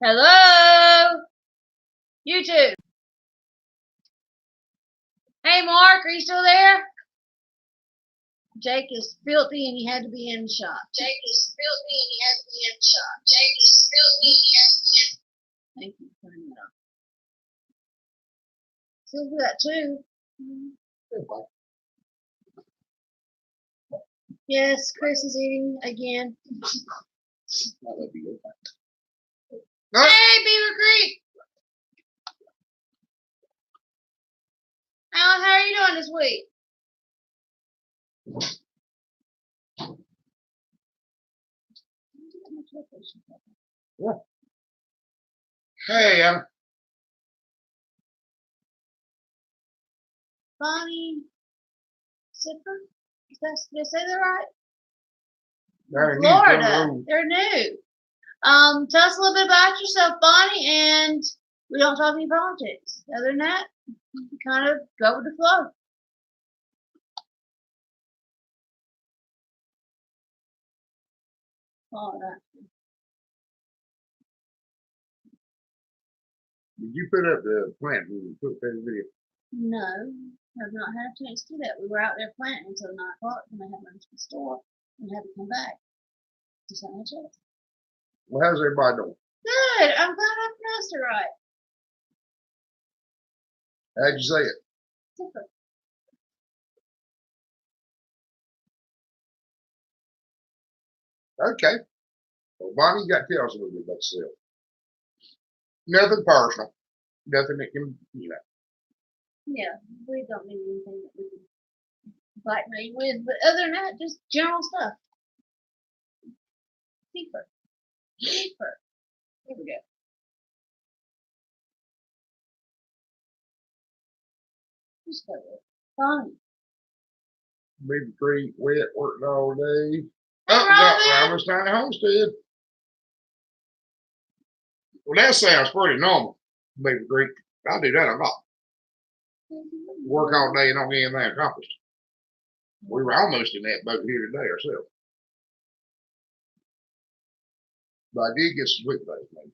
Hello, YouTube. Hey, Mark, are you still there? Jake is filthy and he had to be in the shop. Jake is filthy and he had to be in the shop. Jake is filthy and he has to be in. Thank you for turning it off. Still do that too. Yes, Chris is eating again. Hey, Beaver Creek. Alan, how are you doing this week? Hey, Bonnie Sipper? Did I say that right? Florida. They're new. Tell us a little bit about yourself, Bonnie, and we don't talk any politics. Other than that, you kind of go with the flow. All right. Did you put up the plant when you put that video? No, have not had a chance to do that. We were out there planting until 9 o'clock, and I had lunch at the store and had to come back. Just not had a chance. Well, how's everybody doing? Good. I'm glad I pronounced it right. How'd you say it? Super. Okay. Well, Bonnie, you got to tell us a little bit about yourself. Nothing personal. Nothing that can, Yeah, we don't need anything that we can blackmail you with, but other than that, just general stuff. Deeper. Deeper. Here we go. Just go with it. Bonnie. Beaver Creek, wet, working all day. Hey, Oh, we got Robin. Robert's Tiny Homestead. Well, that sounds pretty normal, Beaver Creek. I do that a lot. Work all day and don't get anything accomplished. We were almost in that boat here today ourselves. But I did get some sweet things, maybe.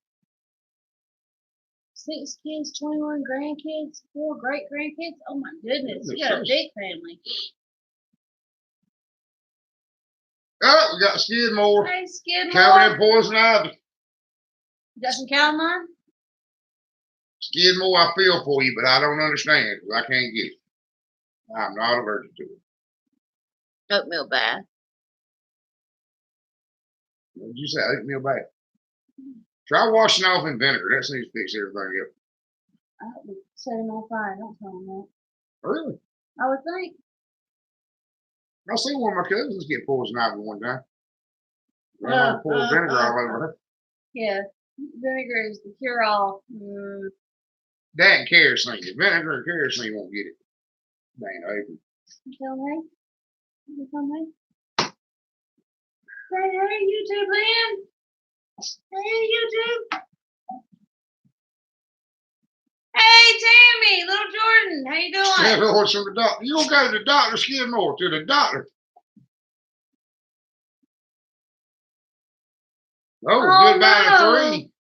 6 kids, 21 grandkids, 4 great grandkids. Oh my goodness, you got a big family. Oh, we got Skidmore. Hey, Skidmore. Covered in poison ivy. You got some calamine? Skidmore, I feel for you, but I don't understand because I can't get it. I'm not allergic to it. Oatmeal bath. What did you say? Oatmeal bath. Try washing off in vinegar. That seems to fix everything up. I would set him on fire. Don't tell him that. Really? I would think. I seen one of my cousins get poison ivy one time. Pour vinegar all over her. Yeah, vinegar is the cure-all. That and kerosene. The vinegar and kerosene won't get it. Dang, April. You tell me? You tell me? Hey, YouTube land. Hey, YouTube. Hey, Tammy, little Jordan, how you doing? From the doctor. You don't go to the doctor, Skidmore, to the doctor. Oh, goodbye to 3.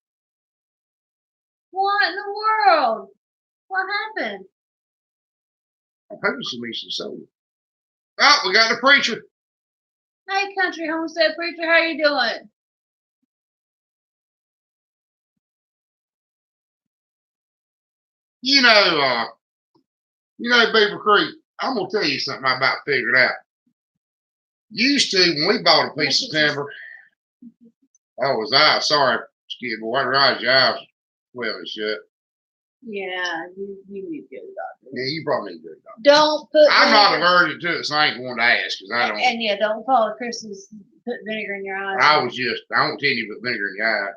What in the world? What happened? I hope you see me some soda. Oh, we got the preacher. Hey, country homestead preacher, how you doing? You know, Beaver Creek, I'm going to tell you something I about figured out. Used to, when we bought a piece of timber, sorry, Skidmore, I realized your eyes well and shut. Yeah, you need to go to the doctor. Yeah, you probably need to go to the doctor. Don't put I'm not allergic to it, so I ain't going to ask because I don't. And yeah, don't follow Chris's put vinegar in your eyes. I won't tell you to put vinegar in your eye.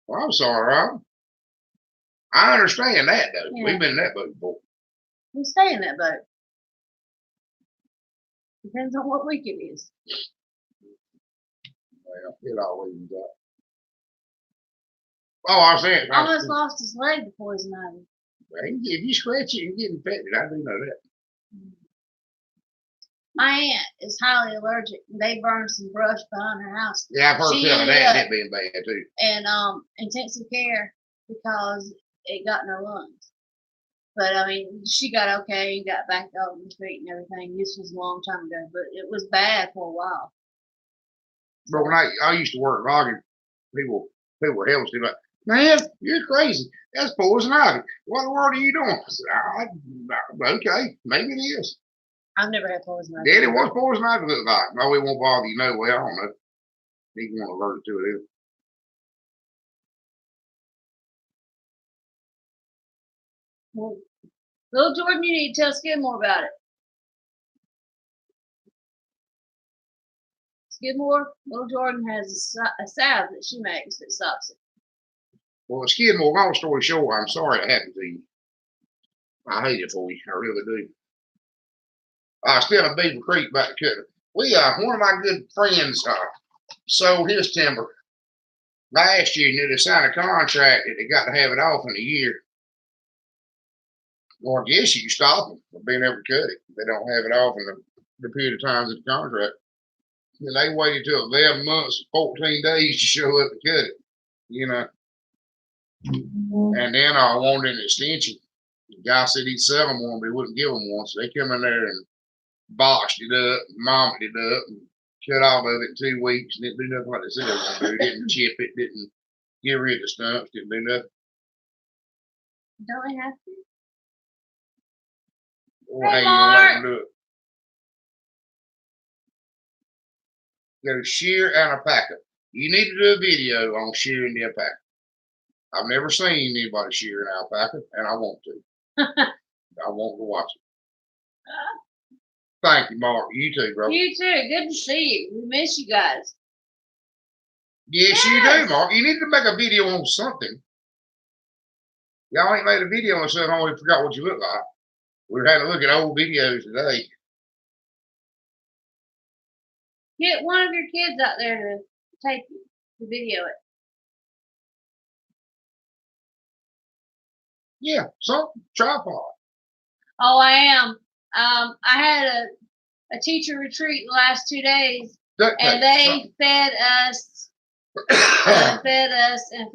Well, I'm sorry, Rob. I understand that, though. Yeah. We've been in that boat before. We stay in that boat. Depends on what week it is. Well, it always is up. Oh, I see it. Almost lost his leg to poison ivy. Well, if you scratch it and get infected, I do know that. My aunt is highly allergic. They burned some brush behind her house. Yeah, I've heard She tell of ended that, up that being bad too. in intensive care because it got in her lungs. But I mean, she got okay and got back up on the street and everything. This was a long time ago, but it was bad for a while. But when I used to work logging, people were hell still like, man, you're crazy. That's poison ivy. What in the world are you doing? I said, okay, maybe it is. I've never had poison ivy. Daddy, what's poison ivy look like? No, it won't bother you no way. I don't know. He won't alert to it either. Well, little Jordan, you need to tell Skidmore about it. Skidmore, little Jordan has a salve that she makes that stops it. Well, Skidmore, long story short, I'm sorry it happened to you. I hate it for you. I really do. I still in Beaver Creek back to Cutler. One of my good friends sold his timber last year, and they signed a contract that they got to have it off in a year. Well, I guess you can stop them from being able to cut it. They don't have it off in the period of time of the contract. And they waited till 11 months, 14 days to show up to cut it, you know. And then I wanted an extension. The guy said he'd sell them one, but he wouldn't give them one. So they come in there and boxed it up, mopped it up, and cut off of it in 2 weeks. And didn't do nothing like they said they were going to do. Didn't chip it, didn't get rid of the stumps, didn't do nothing. Don't they have to? Or hey, you gonna let them do it? Go shear and alpaca. You need to do a video on shearing the alpaca. I've never seen anybody shear an alpaca, and I want to. I want to watch it. Thank you, Mark. You too, bro. You too. Good to see you. We miss you guys. Yes, you do, Mark. You need to make a video on something. Y'all ain't made a video on something. I already forgot what you look like. We had to look at old videos today. Get one of your kids out there to take you to video it. Yeah, something. Tripod. Oh, I am. I had a teacher retreat the last 2 days, and they fed us, and fed us, and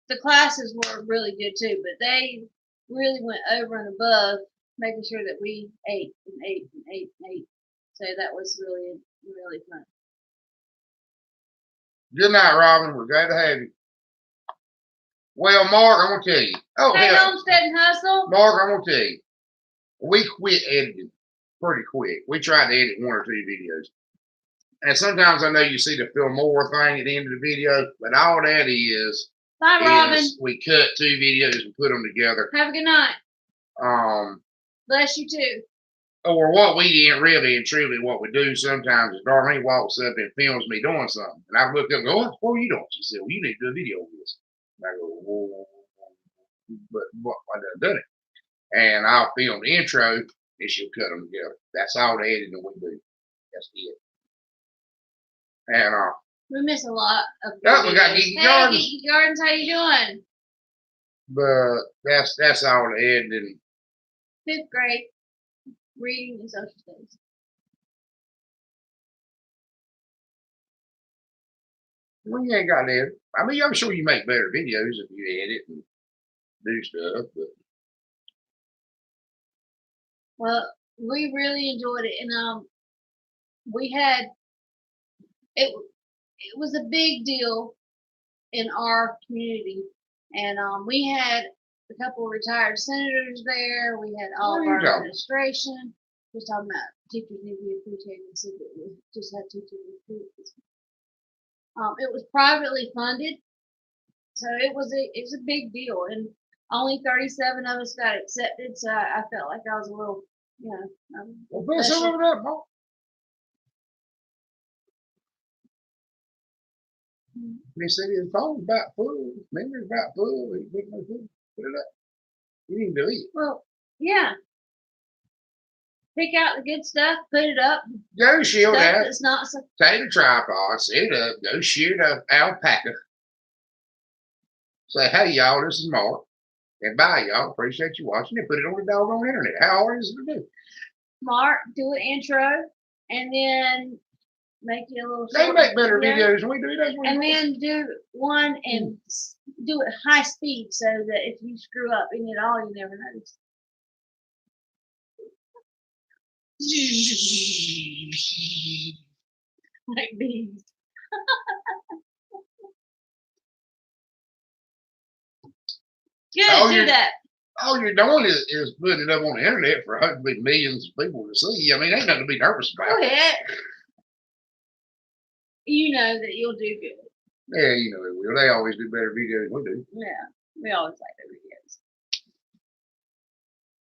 the classes were really good too, but they really went over and above, making sure that we ate and ate and ate and ate. So that was really, really fun. Good night, Robin. We're glad to have you. Well, Mark, I'm going to tell you. Oh, hey, Homestead and Hustle. Mark, I'm going to tell you. We quit editing pretty quick. We tried to edit 1 or 2 videos. And sometimes I know you see the Phil Moore thing at the end of the video, but all that is, bye, Robin. We cut 2 videos and put them together. Have a good night. Bless you too. Or what we didn't really and truly what we do sometimes is Darlene walks up and films me doing something. And I look up and go, what are you doing? She said, well, you need to do a video of this. And I go, whoa. But I done it. And I'll film the intro and she'll cut them together. That's all the editing we do. That's it. And we miss a lot of we got Geeky Gardens. Geeky Gardens, how you doing? But that's all the editing. 5th grade. Reading and social studies. Well, you ain't got to edit. I mean, I'm sure you make better videos if you edit and do stuff, but. Well, we really enjoyed it, and we had it. It was a big deal in our community, and we had a couple of retired senators there. We had all of our administration. Just talking about teachers need to be appreciated. And said that we just had teachers recruited. It was privately funded, so it was a big deal, and only 37 of us got accepted. So I felt like I was a little, well, put some of it up, Mark. They said his phone's about full. His memory's about full. He put it up. You need to eat. Well, yeah. Pick out the good stuff, put it up. Go shear that. It's not so. Take the tripod, set it up, go shear the alpaca. Say, hey, y'all, this is Mark. And bye, y'all. Appreciate you watching it. Put it on the doggone internet. How hard is it to do? Mark, do an intro, and then make it a little. They short make better video, videos than we do. That's what and we do. then do one and do it high speed so that if you screw up in it all, you never notice. Like bees. Good, Oh, do you're- that. All you're doing is putting it up on the internet for hopefully millions of people to see. I mean, ain't nothing to be nervous Go about. ahead. You know that you'll do good. Yeah, you know it will. They always do better videos than we do. Yeah, we always like their videos.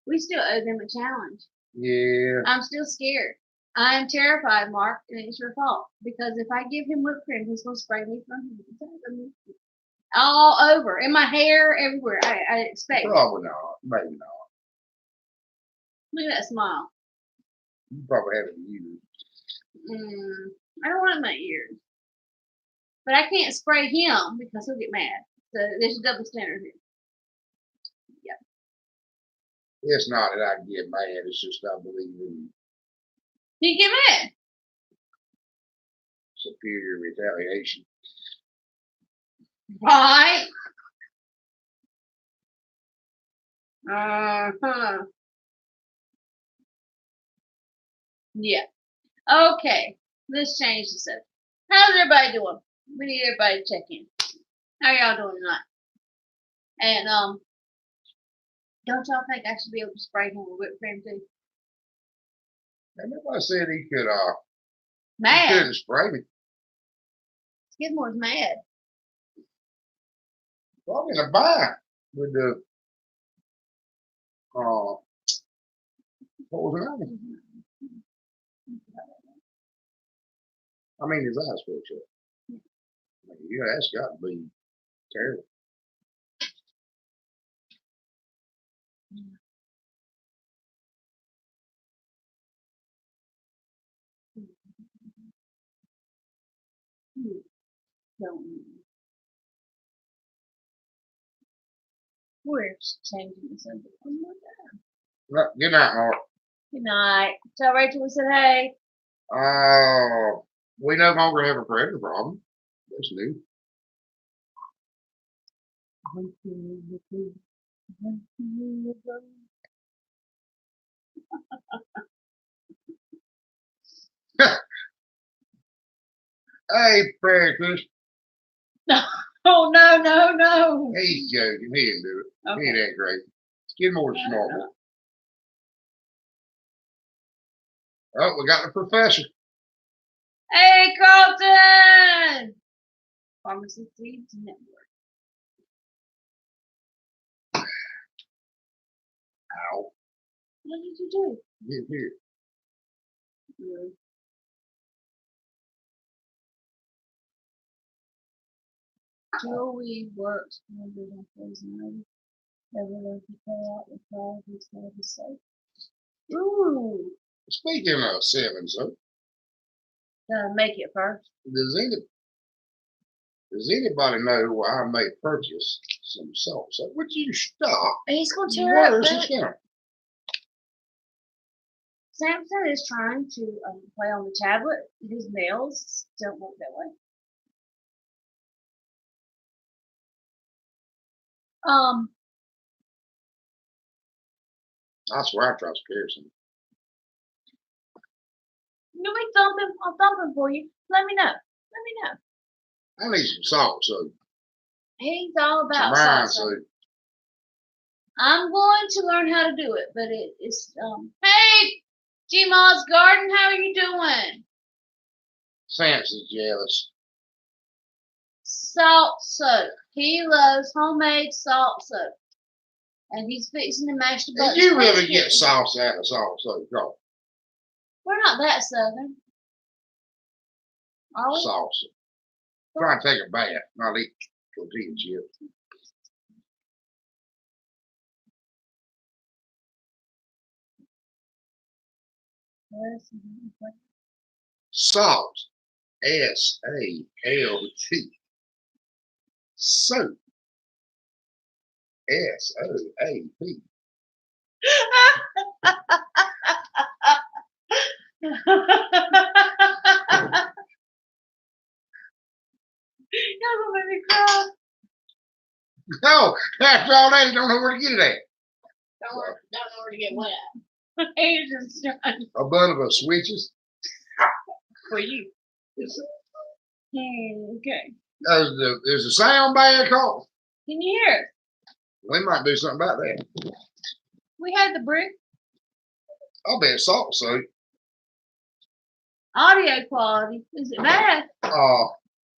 We still owe them a challenge. Yeah. I'm still scared. I am terrified, Mark, and it's your fault. Because if I give him whipped cream, he's going to spray me from all over, in my hair, everywhere. I expect. Probably not. Maybe not. Look at that smile. You probably haven't used. I don't want it in my ears. But I can't spray him because he'll get mad. So there's a double standard here. It's not that I get mad. It's just I believe in He get mad. superior retaliation. Right. Uh-huh. Yeah. Okay. Let's change the subject. How's everybody doing? We need everybody to check in. How y'all doing tonight? And don't y'all think I should be able to spray him with whipped cream too? And nobody said he could he Mad. couldn't spray me. Skidmore's mad. Well, I'm in a bind with the what was it? I mean, his eyes were shut. Yeah, that's got to be terrible. We're changing the subject one more time. Well, good night, Mark. Good night. Tell Rachel we said hey. We no longer have a predator problem. That's new. Hey, Prairie Kush. Oh no. He's joking. He didn't do it. Okay. He ain't that great. Skidmore's a smart boy. Oh, we got the professor. Hey, Carlton! Pharmacy Seeds Network. Ow. What did you do? Get here. Joey works wonders on personality. Everyone can play out the crowd who's going to be safe. Ooh! Speaking of seven, so Make it first. does anybody know why I may purchase some salt? So would you stop? He's going to tear up. Where's this going? Samson is trying to play on the tablet. His nails don't work that way. I swear I tried to scare some. You'll be thumping. I'll thump him for you. Let me know. I need some salt, so He's all about mine, salsa. so I'm going to learn how to do it, but it's Hey, G-Ma's Garden, how are you doing? Samson's jealous. Salt soap. He loves homemade salt soap, and he's fixing to mash the Did butter. you really get sauce out of salt? So go We're not that southern. Are we? sauce. Try and take a bath, not eat tortilla chips. Salt. S-A-L-T. Soap. S-O-A-P. Y'all gonna make me cry. No, after all that, you don't know where to get it at. Don't know where to get what at. He's just trying A bundle of switches. for you. Okay. There's a sound bad call. Can you hear it? We might do something about that. We had the brick. I'll bet salt soap. Audio quality. Is it bad?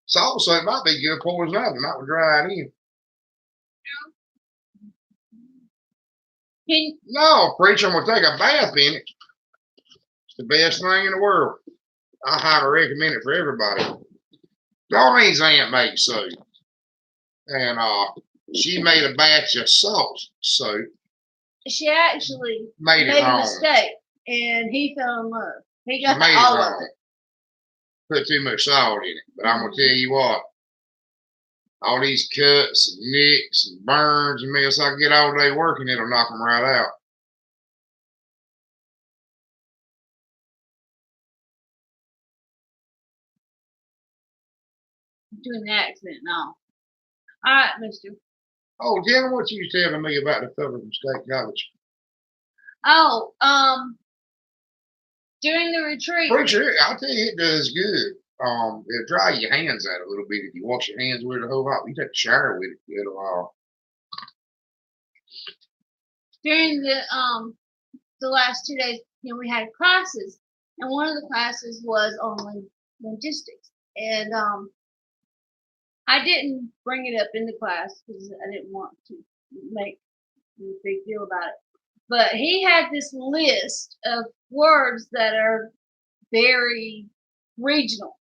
Salt soap might be good poison ivy. Might dry it in. No, preacher, I'm gonna take a bath in it. It's the best thing in the world. I highly recommend it for everybody. Darlene's aunt makes soap, and she made a batch of salt soap. She actually made a mistake, and he fell in love. He got all of it. Put too much salt in it, but I'm gonna tell you what. All these cuts and nicks and burns and mess, I can get all day working, it'll knock them right out. Doing the accent now. All right, mister. Oh, tell me what you was telling me about the fellow from State College. Oh, during the retreat. Preacher, I'll tell you, it does good. It'll dry your hands out a little bit if you wash your hands with it a whole lot. You take a shower with it, it'll During the last 2 days, we had classes, and one of the classes was on logistics, and I didn't bring it up in the class because I didn't want to make a big deal about it. But he had this list of words that are very regional,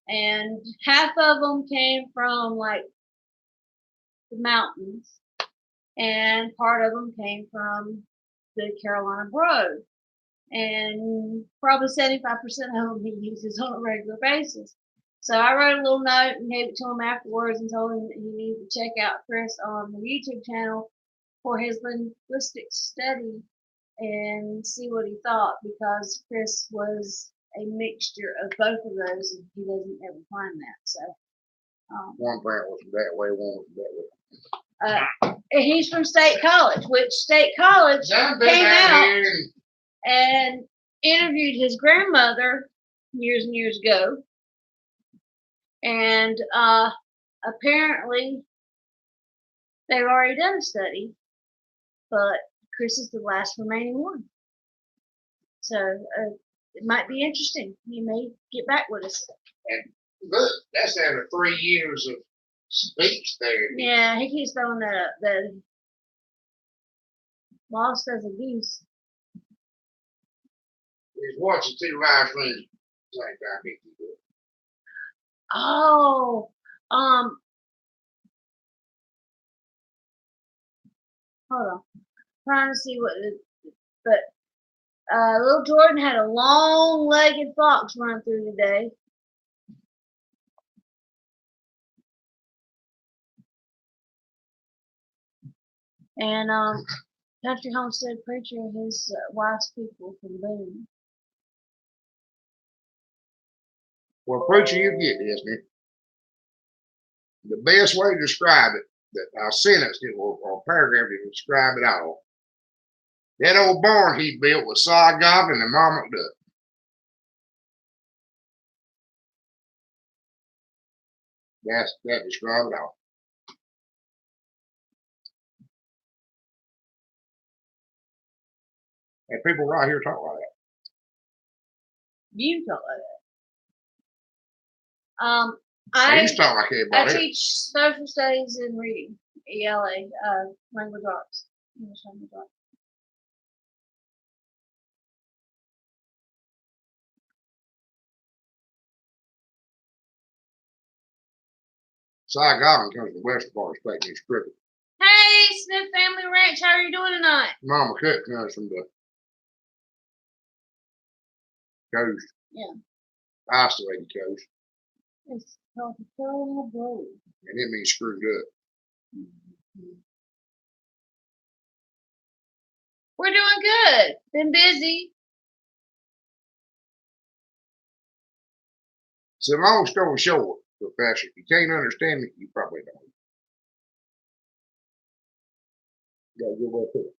and half of them came from like the mountains, and part of them came from the Carolina Broad, and probably 75% of them he uses on a regular basis. So I wrote a little note and gave it to him afterwards and told him that he needed to check out Chris on the YouTube channel for his linguistic study and see what he thought, because Chris was a mixture of both of those, and he doesn't ever find that. So one parent was that way, one was that way. And he's from State College, which State College came out and interviewed his grandmother years and years ago. And apparently they've already done a study, but Chris is the last remaining one. So it might be interesting. He may get back with us. And look, that's after 3 years of speech there. Yeah, he keeps throwing that up. The lost as a goose. He's watching 2 live streams. Like that. Oh, hold on. Trying to see what, but little Jordan had a long-legged fox run through today. And Country Homestead Preacher and his wife's people from Boone. Well, Preacher, you get this, man. The best way to describe it, that I sentence it or paragraph to describe it all. That old barn he built was sod gobbling and mama duck. That describes it all. And people right here talk like that. You talk like that. I used to talk like everybody. I teach social studies and reading, ELA, language arts, English language arts. Cy Goblin comes from the western part of the state and he's crooked. Hey, Smith Family Ranch, how are you doing tonight? Mama Cut comes from the coast. Yeah. Isolated coast. It's called the Carolina Broad. And it means screwed up. Mm-hmm. We're doing good. Been busy. So long story short, Professor, if you can't understand me, you probably don't. You gotta give up to it.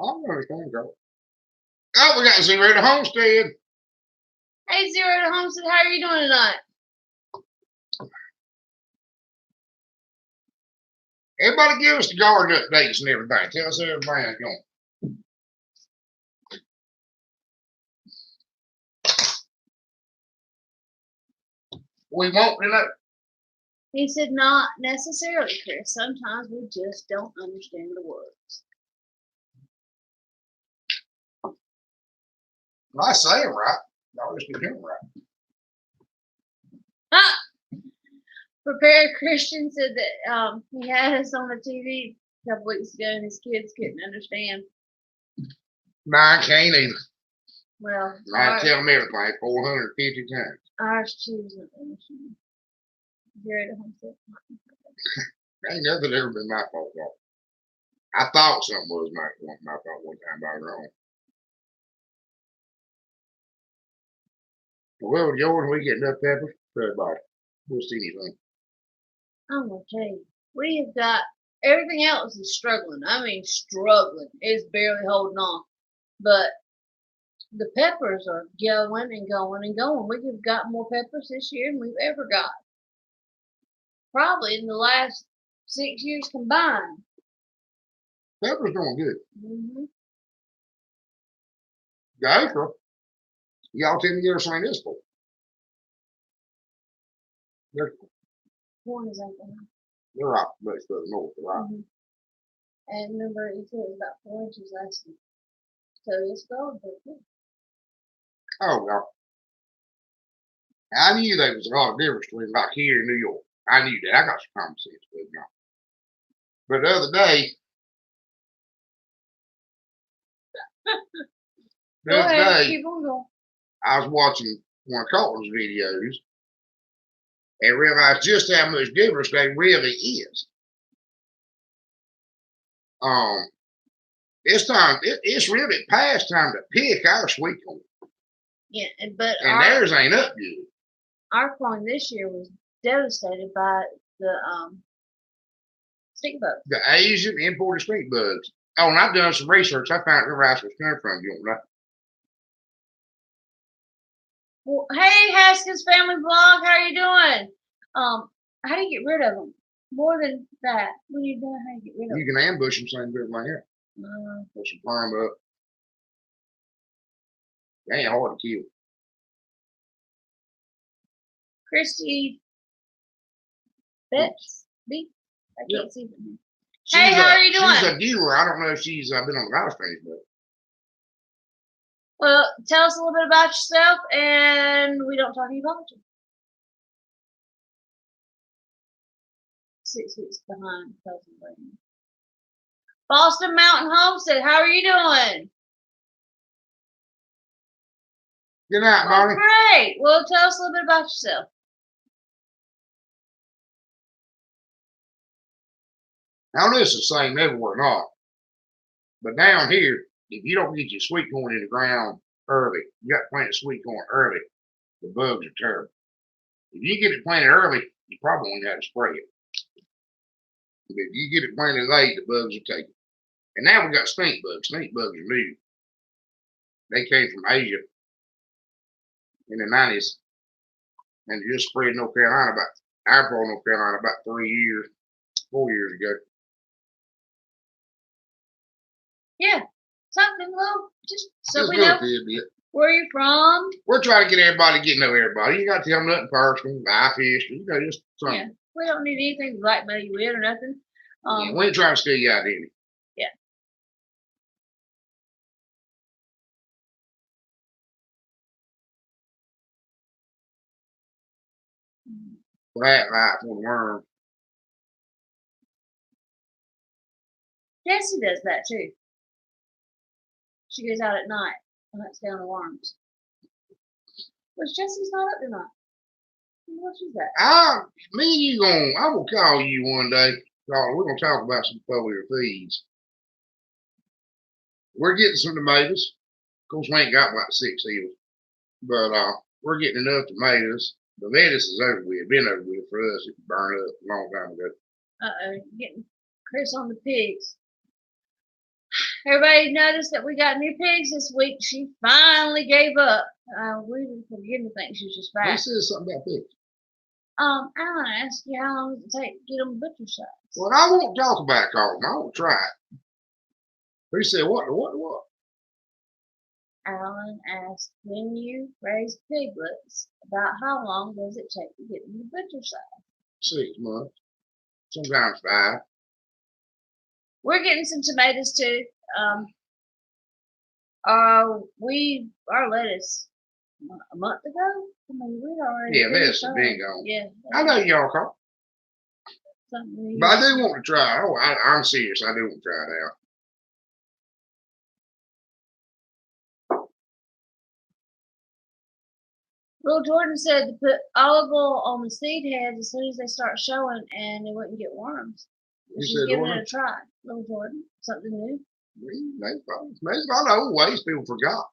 I don't understand, girl. Oh, we got Zero to Homestead. Hey, Zero to Homestead, how are you doing tonight? Everybody give us the garden updates and everything. Tell us how everything's going. We want to know. He said, not necessarily, Chris. Sometimes we just don't understand the words. I say them right. Y'all just do them right. Ah! Prepared Christian said that he had us on the TV a couple weeks ago and his kids couldn't understand. No, I can't either. Well, I tell them everything 450 times. Ours choosing understand. Zero to Homestead. Ain't nothing ever been my fault, though. I thought something was my fault one time, but I was wrong. Well, Jordan, we get enough peppers for everybody. We'll see anything. I'm gonna tell you, we have got everything else is struggling. I mean, struggling. It's barely holding on. But the peppers are going and going and going. We've got more peppers this year than we've ever got. Probably in the last 6 years combined. Peppers doing good. Mm-hmm. The acre, y'all tell me you ever seen this before. Corn is out there. They're right, much further north, right? Mm-hmm. And remember, he said it was about 4 inches last week. So it's growing pretty good. Oh, well. I knew there was a lot of difference between like here in New York. I knew that. I got some common sense with now. But the other day, Go ahead, keep on going. I was watching one of Colton's videos and realized just how much difference they really is. It's really past time to pick our sweet corn. Yeah, but theirs ain't up good. Our corn this year was devastated by the stink bugs. The Asian imported stink bugs. Oh, and I've done some research. I found where rice was coming from. You know, right? Well, hey, Haskins Family Vlog, how are you doing? How do you get rid of them? More than that, what are you doing? How do you get rid of them? You can ambush them, same bit like here. Put some prime up. They ain't hard to kill. Christy Betts, B. I can't see them. Hey, how are you doing? She's a dealer. I don't know if she's been on a lot of things, but. Well, tell us a little bit about yourself, and we don't talk about you. 6 weeks behind Cousin Brandon. Boston Mountain Homestead, how are you doing? Good night, Bonnie. Great. Well, tell us a little bit about yourself. Now, this is the same everywhere not. But down here, if you don't get your sweet corn in the ground early, you got to plant sweet corn early, the bugs are terrible. If you get it planted early, you probably won't have to spray it. But if you get it planted late, the bugs will take it. And now we got stink bugs. Stink bugs are new. They came from Asia in the 90s. And they just spread North Carolina I brought North Carolina about 4 years ago. Yeah, something little, just so we know where you're from. We're trying to get everybody to get to know everybody. You got to tell them nothing personal, life history, you know, just something. Yeah, we don't need anything to blackmail you with or nothing. Yeah, we ain't trying to steal your identity. Yeah. Flat light for the worm. Jessie does that too. She goes out at night and lets down the worms. But Jessie's not up tonight. What is that? I'm gonna call you one day. We're gonna talk about some foliar feeds. We're getting some tomatoes. Of course, we ain't got like 6 hills, but we're getting enough tomatoes. The lettuce is over with. Been over with for us. It burned up a long time ago. Getting Chris on the pigs. Everybody noticed that we got new pigs this week. She finally gave up. We were beginning to think she was just Who fat. says something about pigs? Alan asked you how long does it take to get them butcher shots? Well, I won't talk about Carlton. I won't try it. Who said what? Alan asked when you raise piglets, about how long does it take to get them to butcher shop? 6 months. Sometimes 5. We're getting some tomatoes too. Our lettuce a month ago. I mean, we'd already. Yeah, lettuce has been gone. Yeah. I know y'all call. Something. But I do want to try it. Oh, I'm serious. I do want to try it out. Little Jordan said to put olive oil on the seed heads as soon as they start showing, and they wouldn't get worms. She's giving it a try. Little Jordan, something new. Maybe a lot of old ways people forgot.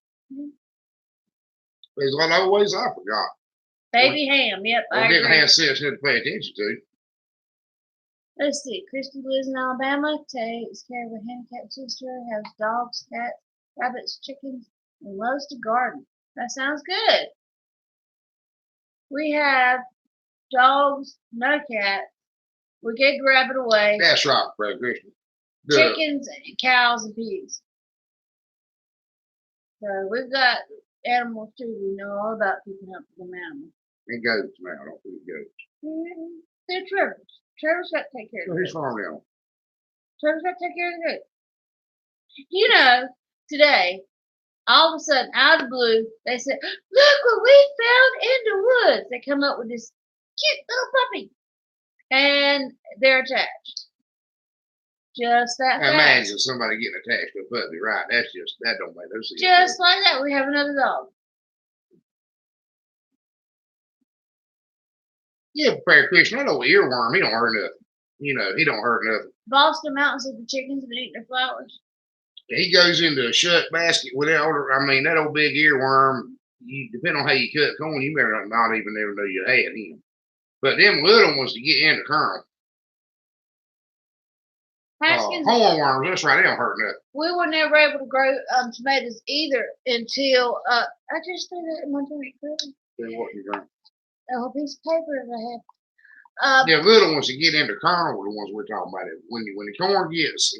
There's a lot of old ways I forgot. Baby ham, yep. I didn't have sense to pay attention to. Let's see. Christy lives in Alabama, takes care of a handicapped sister, has dogs, cats, rabbits, chickens, and loves to garden. That sounds good. We have dogs, no cats. We gave the rabbit away. That's right, Brother Christian. Chickens, cows, and pigs. So we've got animals too. We know all about keeping up with them animals. And goats now. I don't think goats. They're Trevor's. Trevor's got to take care of Who's farm now? Trevor's got to take care of the goats. You know, today, all of a sudden, out of the blue, they said, "Look what we found in the woods." They come up with this cute little puppy, and they're attached. Just that fast. Imagine somebody getting attached to a puppy, right? That don't make no sense. Just like that, we have another dog. Yeah, Brother Christian, that old earworm, he don't hurt nothing. You know, he don't hurt nothing. Boston Mountains at the chickens and eat their flowers. He goes into a shut basket without. I mean, that old big earworm. Depending on how you cut corn, you better not even ever know you had him. But them little ones to get in the kernel. Hornworms, that's right. They don't hurt nothing. We were never able to grow tomatoes either until I just threw that in my drink. Really? Then what you drink? A whole piece of paper that I had. The little ones to get into kernel are the ones we're talking about. When the corn gets.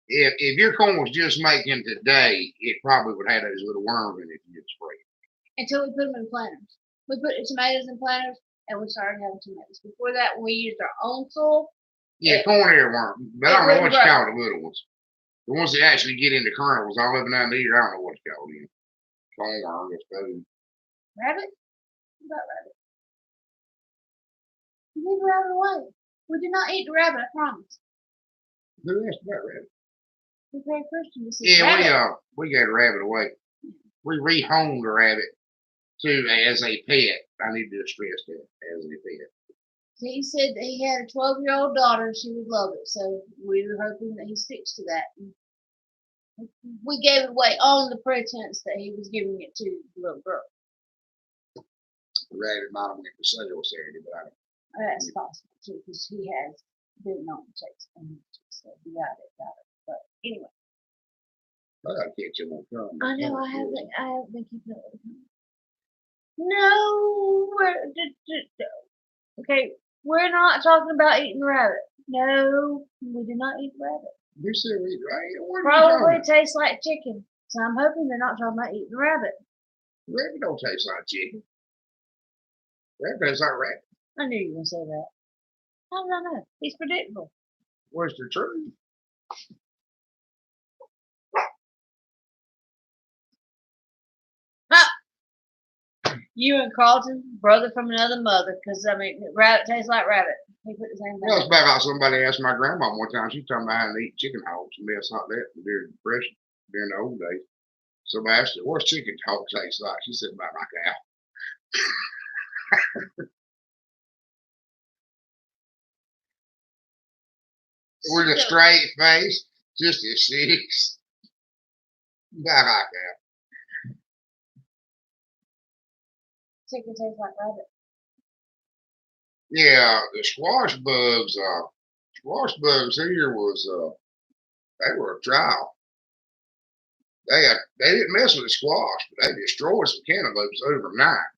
If your corn was just making today, it probably would have those little worms in it to get sprayed. Until we put them in planters. We put the tomatoes in planters, and we started having tomatoes. Before that, we used our own soil. Yeah, corn earworm. But I don't know what you call the little ones. The ones that actually get into kernels all up and down the ear, I don't know what you call them. Corn worm, I suppose. Rabbit? What about rabbit? You leave the rabbit away. We did not eat the rabbit, I promise. Who asked about rabbit? We paid Christian to see Yeah, we gave the rabbit away. We rehomed the rabbit as a pet. I need to stress that, as a pet. He said that he had a 12-year-old daughter. She would love it. So we were hoping that he sticks to that. We gave it away on the pretense that he was giving it to the little girl. The rabbit might have went to sale Saturday, but I don't. That's possible too, because he has been known to take some. So he got it. But anyway. I gotta catch him on film. I know. I haven't been keeping up with him. No, okay. We're not talking about eating rabbit. No, we did not eat rabbit. You said we right? Probably tastes like chicken. So I'm hoping they're not talking about eating rabbit. Rabbit don't taste like chicken. Rabbit tastes like rabbit. I knew you were going to say that. How did I know? He's predictable. What's the truth? You and Carlton, brother from another mother, because, I mean, rabbit tastes like rabbit. He put the same thing. Well, it's back like somebody asked my grandma one time. She was talking about how to eat chicken hogs and mess like that during the Depression, during the old days. Somebody asked her, what's chicken hog taste like? She said, about like that. With a straight face, just a 6. About like that. Chicken tastes like rabbit. Yeah, the squash bugs here was they were a trial. They didn't mess with the squash, but they destroyed some cantaloupes overnight.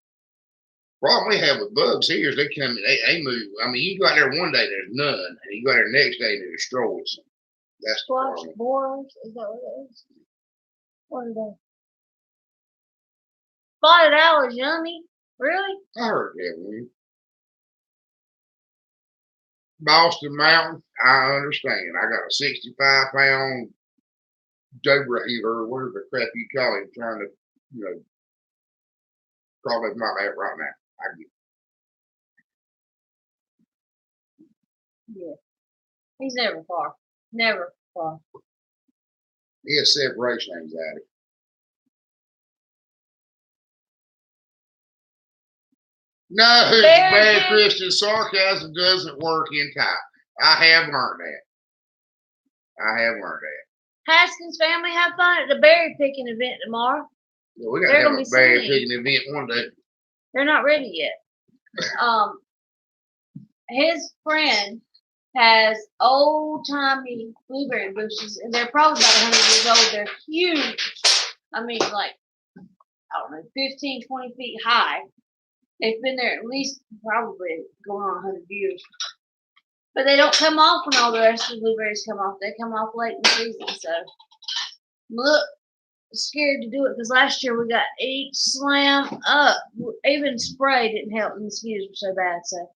Problem we have with bugs here is they move. I mean, you go out there one day, there's none, and you go out there the next day, they're destroyed. So that's the Squash problem. boars? Is that what it is? What are they? Spotted owl is yummy. Really? I heard that one. Boston Mountain, I understand. I got a 65-pound Dobra healer, whatever the crap you call him, trying to, crawl up my lap right now. I get Yeah. He's never far. Never far. He has separation anxiety. No, bad Christian sarcasm doesn't work in time. I have learned that. Haskins family have fun at the berry picking event tomorrow. Yeah, we got to have a berry picking event one day. They're not ready yet. His friend has old-timey blueberry bushes, and they're probably about 100 years old. They're huge. I mean, like, I don't know, 15, 20 feet high. They've been there at least probably going on 100 years. But they don't come off when all the rest of the blueberries come off. They come off late in the season. So, look, scared to do it because last year we got each slam up. Even spray didn't help. The mosquitoes were so bad. So,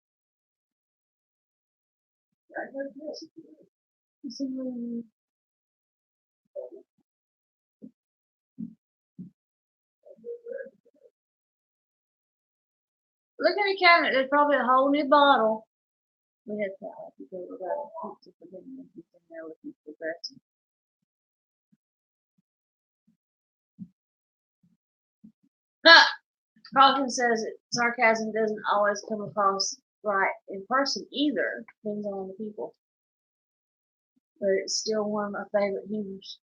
look in the cabinet. There's probably a whole new bottle. We had to go about pizza for dinner. He's in there with me progressing. Crofton says that sarcasm doesn't always come across right in person either. Depends on the people. But it's still one of my favorite humors.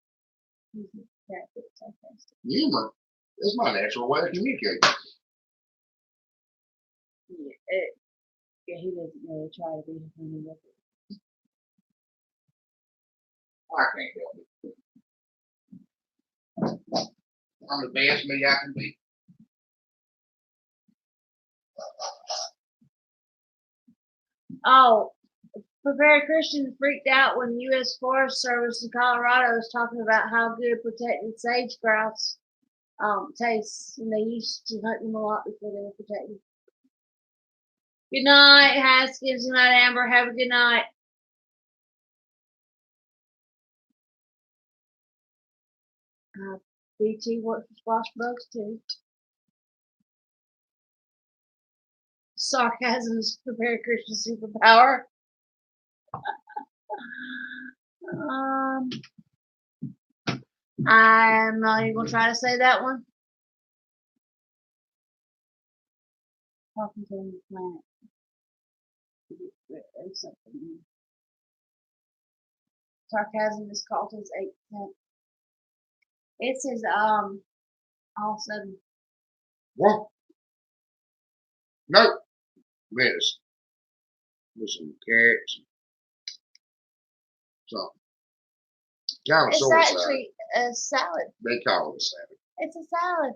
Humor? It's my natural way of communicating. Yeah, he doesn't really try to be funny with it. I can't help it. I'm the best me I can be. Oh, Prepared Christians freaked out when U.S. Forest Service in Colorado was talking about how good protected sage grouse tastes, and they used to hunt them a lot before they were protected. Good night, Haskins. Good night, Amber. Have a good night. BT works for squash bugs too. Sarcasm is Prepared Christian superpower. I'm not even gonna try to say that one. Talking to the planet. Sarcasm is Carlton's 8%. It says all of a sudden. What? Nope. Lettuce. With some carrots. Something. Kind of It's actually a salad. They call it a salad. It's a salad.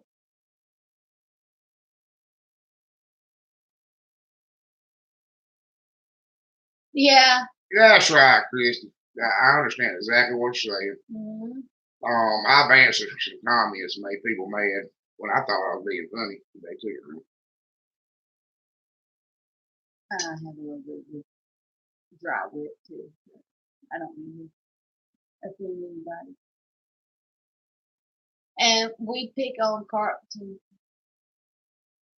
Yeah. That's right, Christy. I understand exactly what you're saying. Mm-hmm. I've answered some comments made people mad when I thought I was being funny. They took it wrong. I have a little bit of dry wit too. I don't really offend anybody. And we pick on Carlton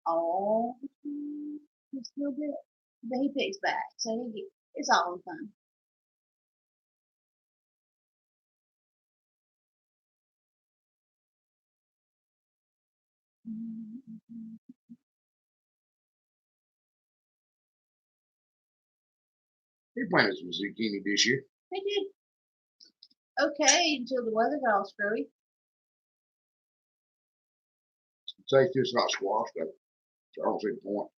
all the time. He's still good. But he picks back. So it's all in fun. They planted some zucchini this year. They did. Okay, until the weather got all screwy. Take this, not squash though. So I don't see the point.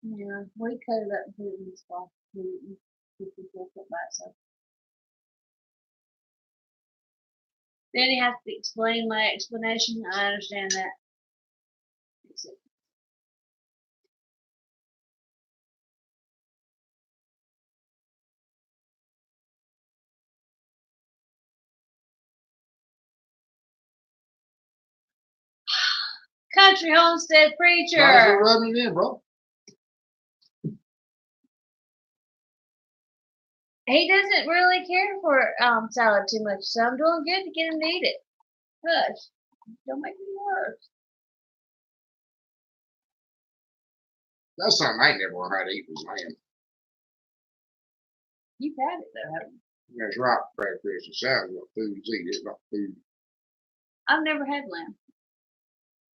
Yeah, we cut it up and put it in the squash. We didn't 54 foot by itself. Then he has to explain my explanation. I understand that. Country homestead preacher. Thanks for rubbing it in, bro. He doesn't really care for salad too much, so I'm doing good to get him to eat it. Hush. Don't make me worse. That's something I ain't never learned how to eat was lamb. You've had it though, haven't you? That's right, Brad Christian. Sounds what food is eat. It's not food. I've never had lamb.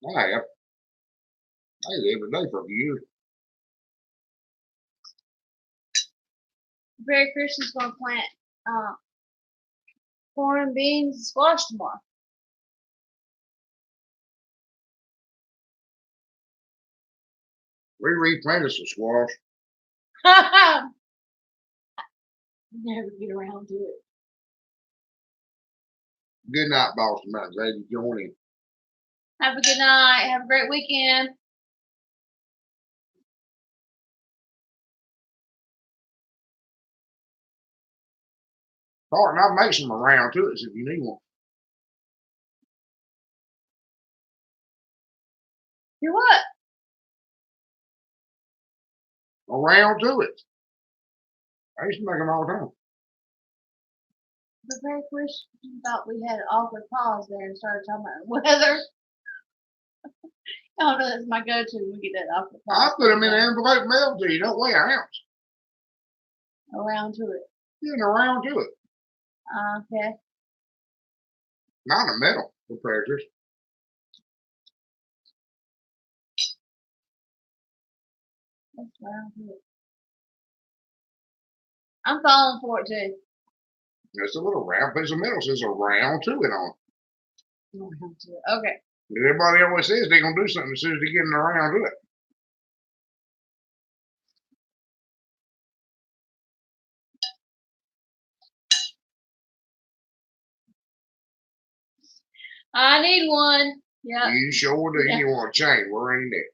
I have. I ate every day for a few years. Barry Christian's gonna plant corn, beans, and squash tomorrow. We replanted some squash. Never get around to it. Good night, Boston Mountain. Glad you joined in. Have a good night. Have a great weekend. Carlton, I'll make some around to it if you need one. Do what? Around to it. I used to make them all the time. The very first thought we had an awkward pause there and started talking about the weather. Oh no, that's my go-to when we get that awkward pause. I put them in an envelope mail to you. Don't weigh an ounce. Around to it. Yeah, and around to it. Okay. Not in the middle for predators. That's around to it. I'm falling for it too. That's a little round piece of metal. Says around to it on it. Around to it. Okay. Everybody always says they're gonna do something as soon as they get around to it. I need one. Yeah. You sure do. Yeah. You want to change? We're in there.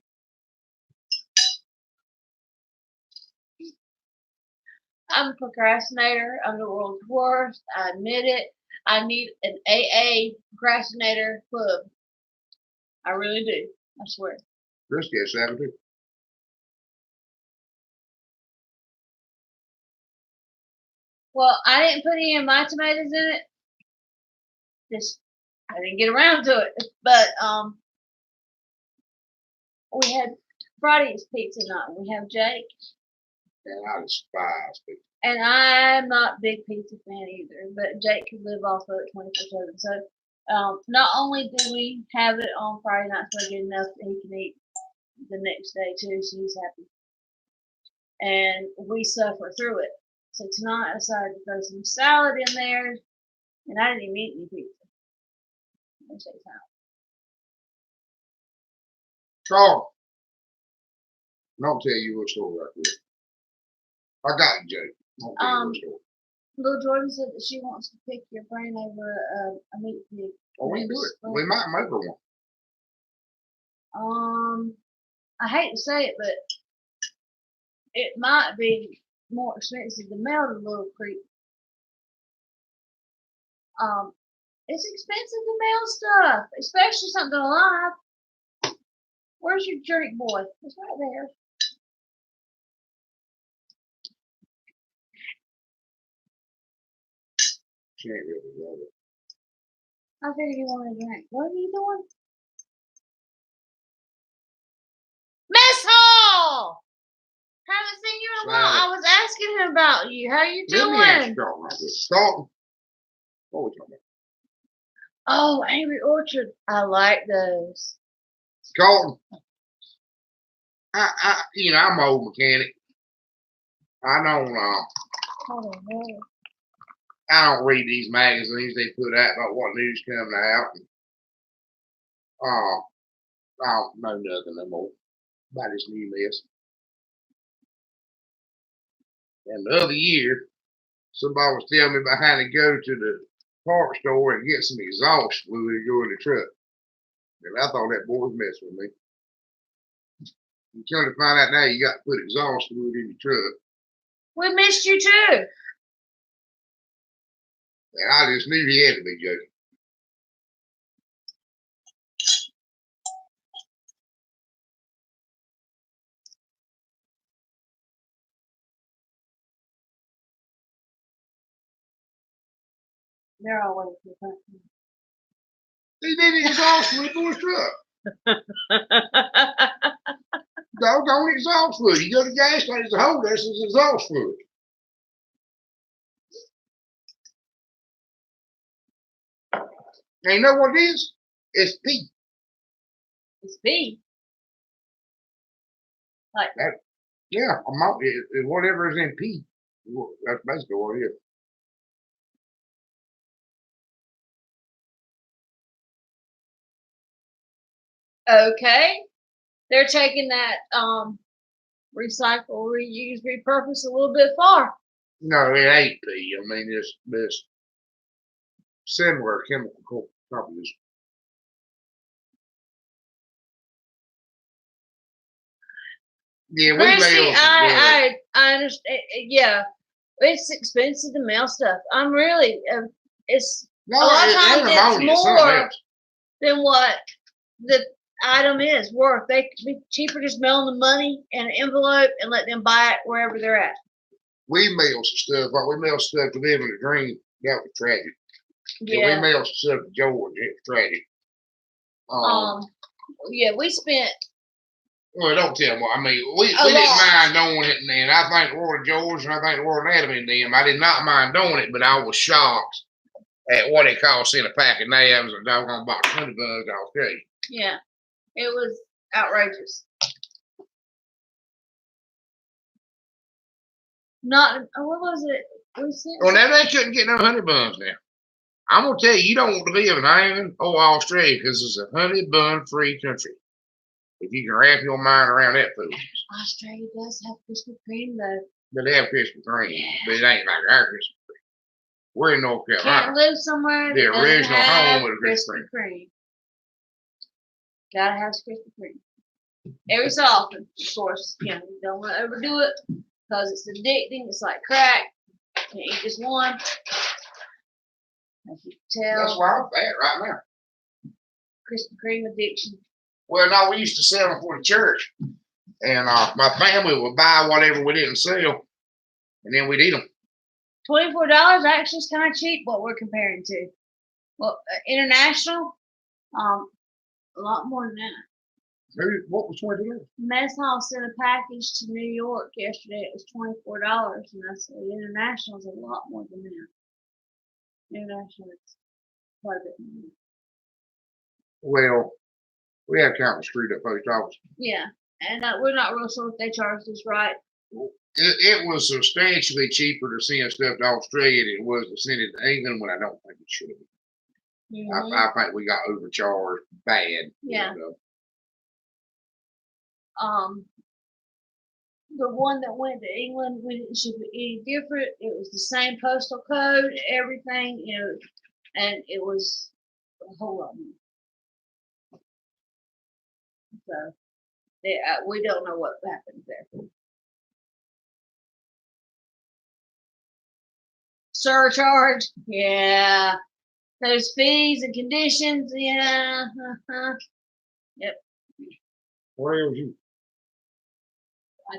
I'm a procrastinator. I'm the world's worst. I admit it. I need an AA procrastinator club. I really do. I swear. Chris gets that too. Well, I didn't put any of my tomatoes in it. Just I didn't get around to it. But we had Friday's pizza night. We have Jake. And I despise pizza. And I'm not a big pizza fan either, but Jake could live off of it 24/7. So not only do we have it on Friday night, so I get enough that he can eat the next day too, so he's happy. And we suffer through it. So tonight I decided to throw some salad in there, and I didn't even eat any pizza. Carl, I'll tell you a story right there. I got it, Jake. I'll tell you a story. Little Jordan said that she wants to pick your brain over a meat pig. Oh, we can do it. We might make her one. I hate to say it, but it might be more expensive to melt a little creek. It's expensive to mail stuff, especially something alive. Where's your drink, boy? It's right there. She ain't really love it. I figured you wanted a drink. What are you doing? Miss Hall! Haven't seen you in a while. I was asking him about you. How you doing? Let me ask Carlton right quick. Carlton, what are we talking about? Oh, Angry Orchard. I like those. Carlton, I'm an old mechanic. I don't read these magazines they put out about what news coming out. I don't know nothing no more. about this new mess. And the other year, somebody was telling me about how to go to the parts store and get some exhaust fluid to go in the truck. And I thought that boy was messing with me. You come to find out now you got to put exhaust fluid in your truck. We missed you too. And I just knew he had to be joking. They're always different. He did exhaust fluid for his truck. Doggone exhaust fluid. You go to the gas station, it's a hole there, says exhaust fluid. And you know what it is? It's pee. It's B. Like that? Yeah, whatever is in pee. That's basically what it is. Okay. They're taking that recycle, reuse, repurpose a little bit far. No, it ain't pee. I mean, it's similar chemical composition. Yeah, Christy, I understand. Yeah, it's expensive to mail stuff. I'm really, it's a lot of times it's more than what the item is worth. They could be cheaper just mailing the money in an envelope and let them buy it wherever they're at. We mail some stuff. Like we mail stuff to Live in a Dream. That was tragic. Yeah. We mailed some stuff to George. It was tragic. Yeah, we spent. Well, don't tell me. I mean, we didn't mind doing it, and then I think Lord George and I think Lord Adam and them. I did not mind doing it, but I was shocked at what it cost in a pack of nabs and doggone box of honey buns off cake. Yeah, it was outrageous. Not what was it? Well, now they couldn't get no honey buns now. I'm gonna tell you, you don't want to live in England or Australia because it's a honey bun free country. If you can wrap your mind around that food. Australia does have Krispy Kreme though. But they have Krispy Kreme, but it ain't like our Krispy Kreme. We're in North Carolina. Can't live somewhere the original home of Krispy Kreme. Gotta have Krispy Kreme. Every so often, of course. You don't want to overdo it because it's addicting. It's like crack. Can't eat just one. As you can tell. That's why I'm fat right now. Krispy Kreme addiction. Well, no, we used to sell them for the church. And my family would buy whatever we didn't sell, and then we'd eat them. $24 actually is kind of cheap what we're comparing to. Well, international, a lot more than that. What was $20? Mess Hall sent a package to New York yesterday. It was $24, and I said international is a lot more than that. International is quite a bit more. Well, we have kind of screwed up post office. Yeah, and we're not real sure if they charged us right. It was substantially cheaper to send stuff to Australia than it was to send it to England, when I don't think it should have been. Mm-hmm. I think we got overcharged bad. Yeah. The one that went to England, we didn't ship it any different. It was the same postal code, everything, and it was a whole lot more. So, we don't know what happened there. Surcharge, yeah. Those fees and conditions, yeah. Yep. Where are you?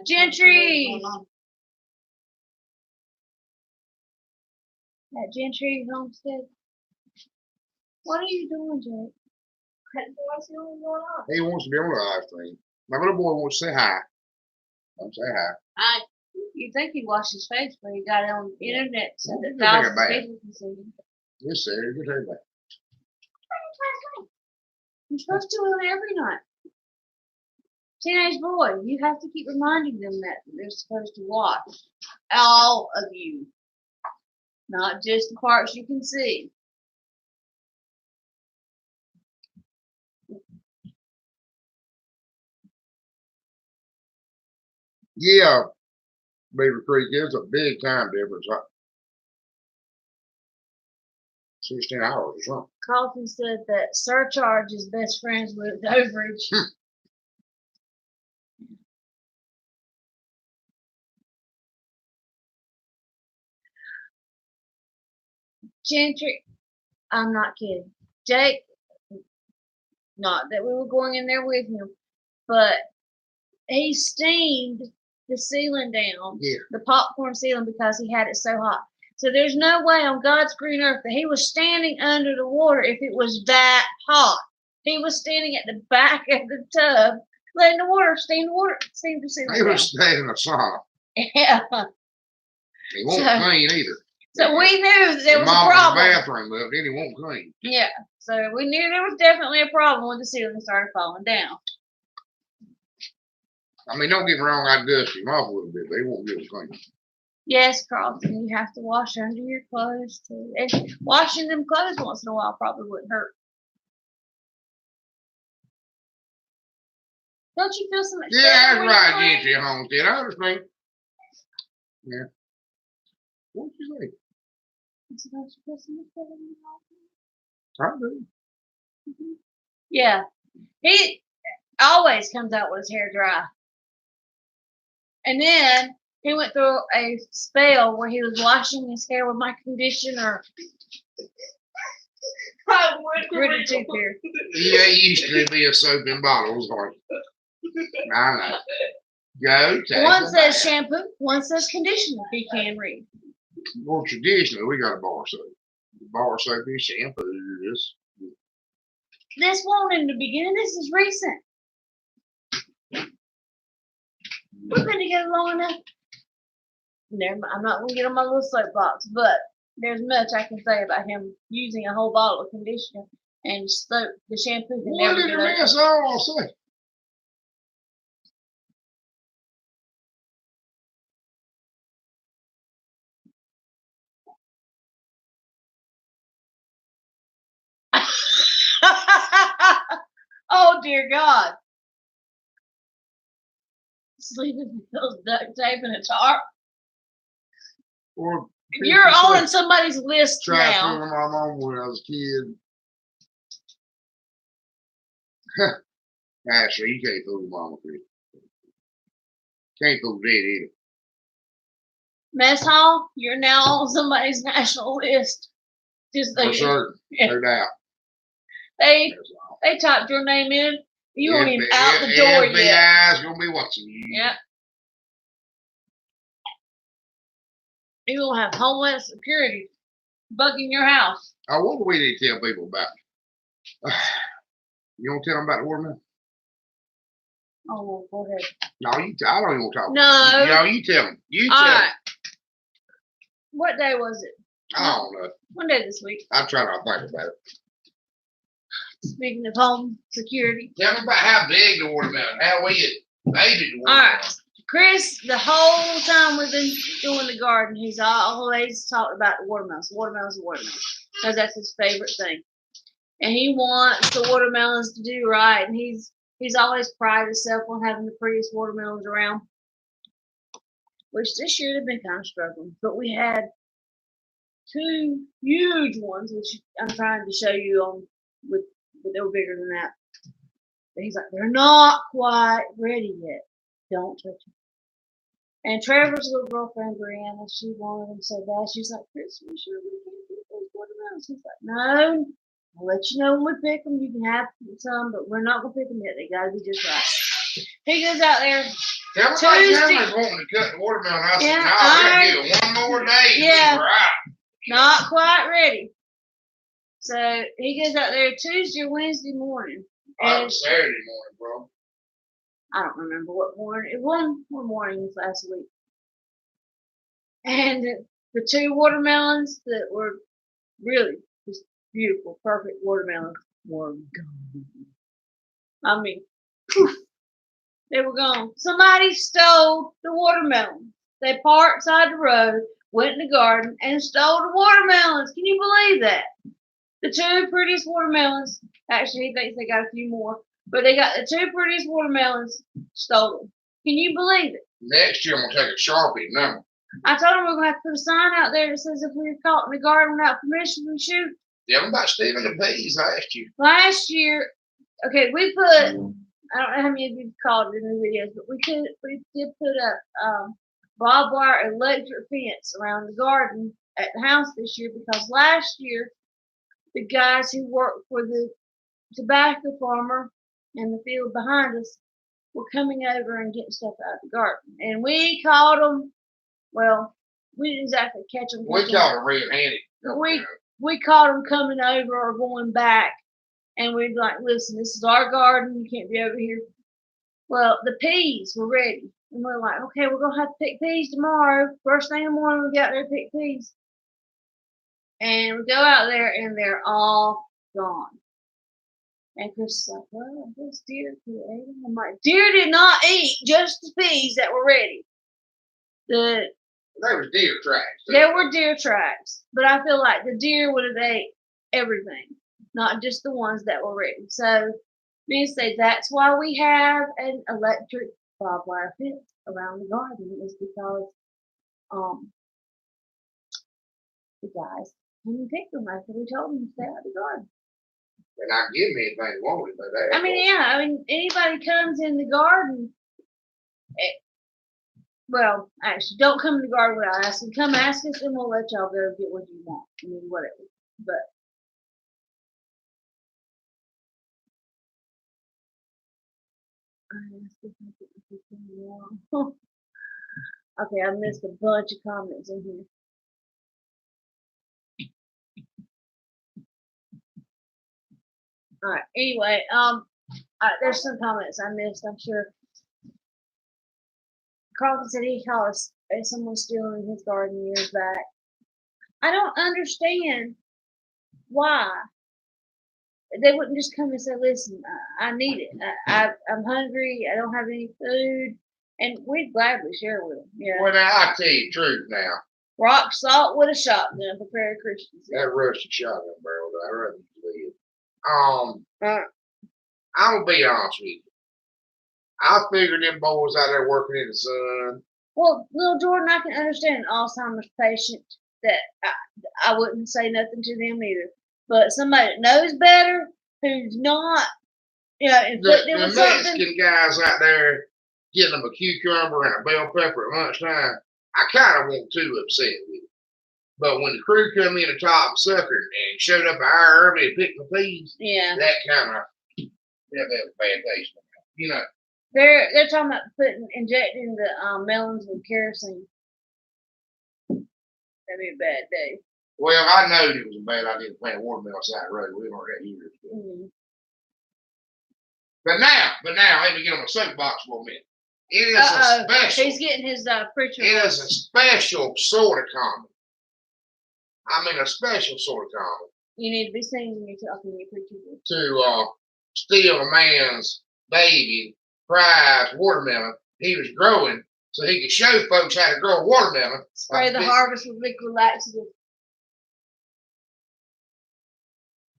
Gentry. That Gentry homestead. What are you doing, Jake? What's going on? He wants to be on the live stream. My little boy wants to say hi. Don't say hi. You'd think he'd wash his face when he got on the internet so that thousands of people can see him. Yes, sir. Good take a bath. You're supposed to do it every night. Teenage boy, you have to keep reminding them that they're supposed to wash. All of you. Not just the parts you can see. Yeah, Beaver Creek is a big time difference. Like 16 hours or something. Coffee said that surcharge is best friends with overage. Gentry, I'm not kidding. Jake, not that we were going in there with him, but he steamed the ceiling down, the popcorn ceiling, because he had it so hot. So there's no way on God's green earth that he was standing under the water if it was that hot. He was standing at the back of the tub, letting the water steam the ceiling. He was staying in the sauna. Yeah. He won't clean either. So we knew that there was a problem. Bathroom up, then he won't clean. Yeah. So we knew there was definitely a problem when the ceiling started falling down. I mean, don't get me wrong, I dust him off a little bit, but he won't get him clean. Yes, Carlton, you have to wash under your clothes too. And washing them clothes once in a while probably wouldn't hurt. Don't you feel so much better? Yeah, that's right, Gentry Homestead. I understand. Yeah. What'd you say? Don't you feel so much better? I do. Yeah. He always comes out with his hair dry. And then he went through a spell where he was washing his hair with my conditioner. Gritted tooth here. Yeah, it used to be a soap in bottles, or I know. Go take one says shampoo, one says conditioner. He can read. More traditionally, we got a bar soap. Bar soap is shampoo. This one in the beginning. This is recent. We've been together long enough. Never mind, I'm not going to get on my little soapbox, but there's much I can say about him using a whole bottle of conditioner and the shampoo. What did the mess all say? Oh dear God! Sleeping with those duct tape and a tarp. Or you're on somebody's list now. Try fooling my mom when I was a kid. Actually, you can't fool mama with it. Can't fool Dad either. Mess hall, you're now on somebody's national list. Just for certain, no doubt. They typed your name in. You weren't even out the door yet. FBI's gonna be watching you. Yep. You will have Homeland Security bugging your house. Oh, what do we need to tell people about? You want to tell them about the watermelon? Oh, well, go ahead. No, I don't even want to talk. No. No, you tell them. You tell All them. right. What day was it? I don't know. One day this week. I'm trying to think about it. Speaking of home security. Tell me about how big the watermelon, how we baby the watermelon. All right. Chris, the whole time we've been doing the garden, he's always talked about the watermelons. Watermelons. Because that's his favorite thing. And he wants the watermelons to do right. And he's always prided himself on having the prettiest watermelons around. Which this year they've been kind of struggling. But we had 2 huge ones, which I'm trying to show you on but they were bigger than that. But he's like, they're not quite ready yet. Don't touch them. And Trevor's little girlfriend, Brianna, she wanted them so bad. She's like, Chris, we sure we can't get those watermelons? He's like, no, I'll let you know when we pick them. You can have some, but we're not going to pick them yet. They got to be just right. He goes out there. Tell me my camera's wanting to cut the watermelon. I said, no, we're going to give it one more day. Yeah. Right. Not quite ready. So he goes out there Tuesday or Wednesday morning. And Saturday morning, bro. I don't remember what morning. It was one morning last week. And the 2 watermelons that were really just beautiful, perfect watermelons were gone. I mean, poof, they were gone. Somebody stole the watermelon. They parked side the road, went in the garden, and stole the watermelons. Can you believe that? The 2 prettiest watermelons. Actually, he thinks they got a few more. But they got the 2 prettiest watermelons stolen. Can you believe it? Next year, I'm going to take a Sharpie number. I told him we're going to have to put a sign out there that says if we were caught in the garden without permission, we shoot. Tell them about stealing the peas last year. Last year, okay, we put, I don't know how many of you called it in the videos, but we did put a barbed wire electric fence around the garden at the house this year because last year the guys who worked for the tobacco farmer in the field behind us were coming over and getting stuff out of the garden. And we caught them, well, we didn't exactly catch them. We caught them red-handed. We caught them coming over or going back. And we'd like, listen, this is our garden. You can't be over here. Well, the peas were ready. And we're like, okay, we're going to have to pick peas tomorrow. First thing in the morning, we got there to pick peas. And we go out there, and they're all gone. And Chris is like, well, I guess deer could have ate them. I'm like, deer did not eat just the peas that were ready. There was deer tracks. There were deer tracks. But I feel like the deer would have ate everything, not just the ones that were ready. So, me say that's why we have an electric barbed wire fence around the garden is because the guys came and picked them after we told them to stay out of the garden. They're not giving me anything they wanted, but they. I mean, anybody comes in the garden. Well, actually, don't come in the garden without asking. Come ask us, and we'll let y'all go get what you want. I mean, whatever. But okay, I missed a bunch of comments in here. All right. Anyway, there's some comments I missed. I'm sure. Crawford said he caught someone stealing his garden years back. I don't understand why they wouldn't just come and say, "Listen, I need it. I'm hungry. I don't have any food," and we'd gladly share with them. Yeah. Well, now I tell you the truth. Now, rock salt with a shotgun for Prairie Christians. That rusty shotgun barrel, I rather use it. I'm gonna be honest with you. I figured them boys out there working in the sun. Well, little Jordan, I can understand an Alzheimer's patient that I wouldn't say nothing to them either. But somebody that knows better, who's not, inflicted with something. The Mexican guys out there getting them a cucumber and a bell pepper at lunchtime, I kind of wasn't too upset with it. But when the crew come in the top sucker and showed up an hour early to pick the peas, that kind of, that was a bad taste. They're talking about injecting the melons with kerosene. That'd be a bad day. Well, I know it was a bad idea to plant watermelon side the road. We don't have years. Mm-hmm. But now, let me get on a soapbox for a minute. It is a special. He's getting his preacher. It is a special sort of comedy. I mean, a special sort of comedy. You need to be singing when you're talking to your preacher. To steal a man's baby prized watermelon he was growing so he could show folks how to grow a watermelon. Spray the harvest with liquid laxative.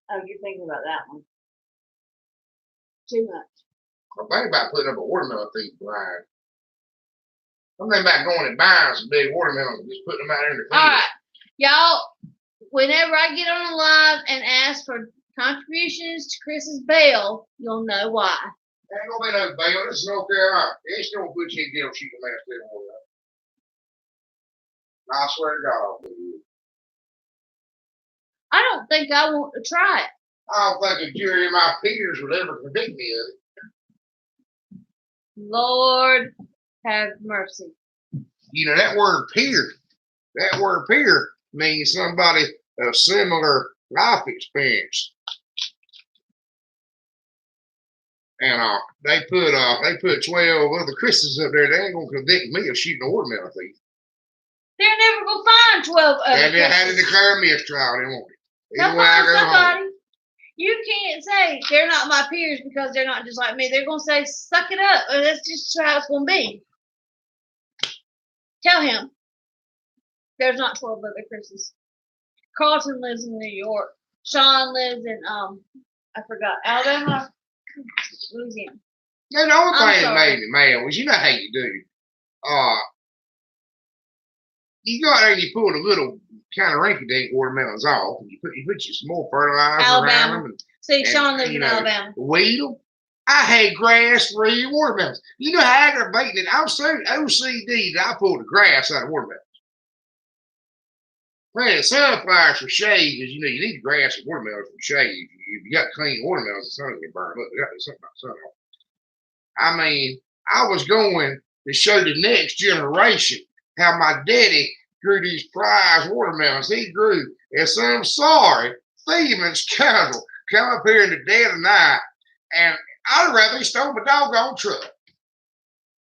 Oh, you're thinking about that one. Too much. I'm thinking about putting up a watermelon thief blind. I'm thinking about going and buying some big watermelons and just putting them out there in the field. All right. Y'all, whenever I get on a live and ask for contributions to Chris's bail, you'll know why. There ain't gonna be no bail. This is North Carolina. It's gonna put you in jail shooting a man stealing watermelon. I swear to God, I'll do it. I don't think I want to try it. I don't think a jury of my peers would ever convict me of it. Lord have mercy. That word peer means somebody of similar life experience. And they put 12 other Christians up there. They ain't gonna convict me of shooting a watermelon thief. They're never gonna find 12 other Christians. They had to declare a mistrial. They won't. They'll find somebody. You can't say they're not my peers because they're not just like me. They're gonna say, "Suck it up." That's just how it's gonna be. Tell him there's not 12 other Chris's. Carlton lives in New York. Sean lives in I forgot, Alabama, Louisiana. The only thing that made me mad was how you do. uh, you go out there and you pull the little kind of rinky-dink watermelons off, and you put some more fertilizer around them, See, Sean lived in Alabama. Weed them. I had grass-free watermelons. You know how aggravating it. I'm so OCD that I pulled the grass out of watermelons. Man, sunflowers for shade, because you need the grass and watermelons for shade. If you got clean watermelons, the sun get burned. Look, they got something about sun on. I mean, I was going to show the next generation how my daddy grew these prize watermelons. He grew, and some sorry thieving scoundrel come up here in the dead of night, and I'd rather he stole my doggone truck.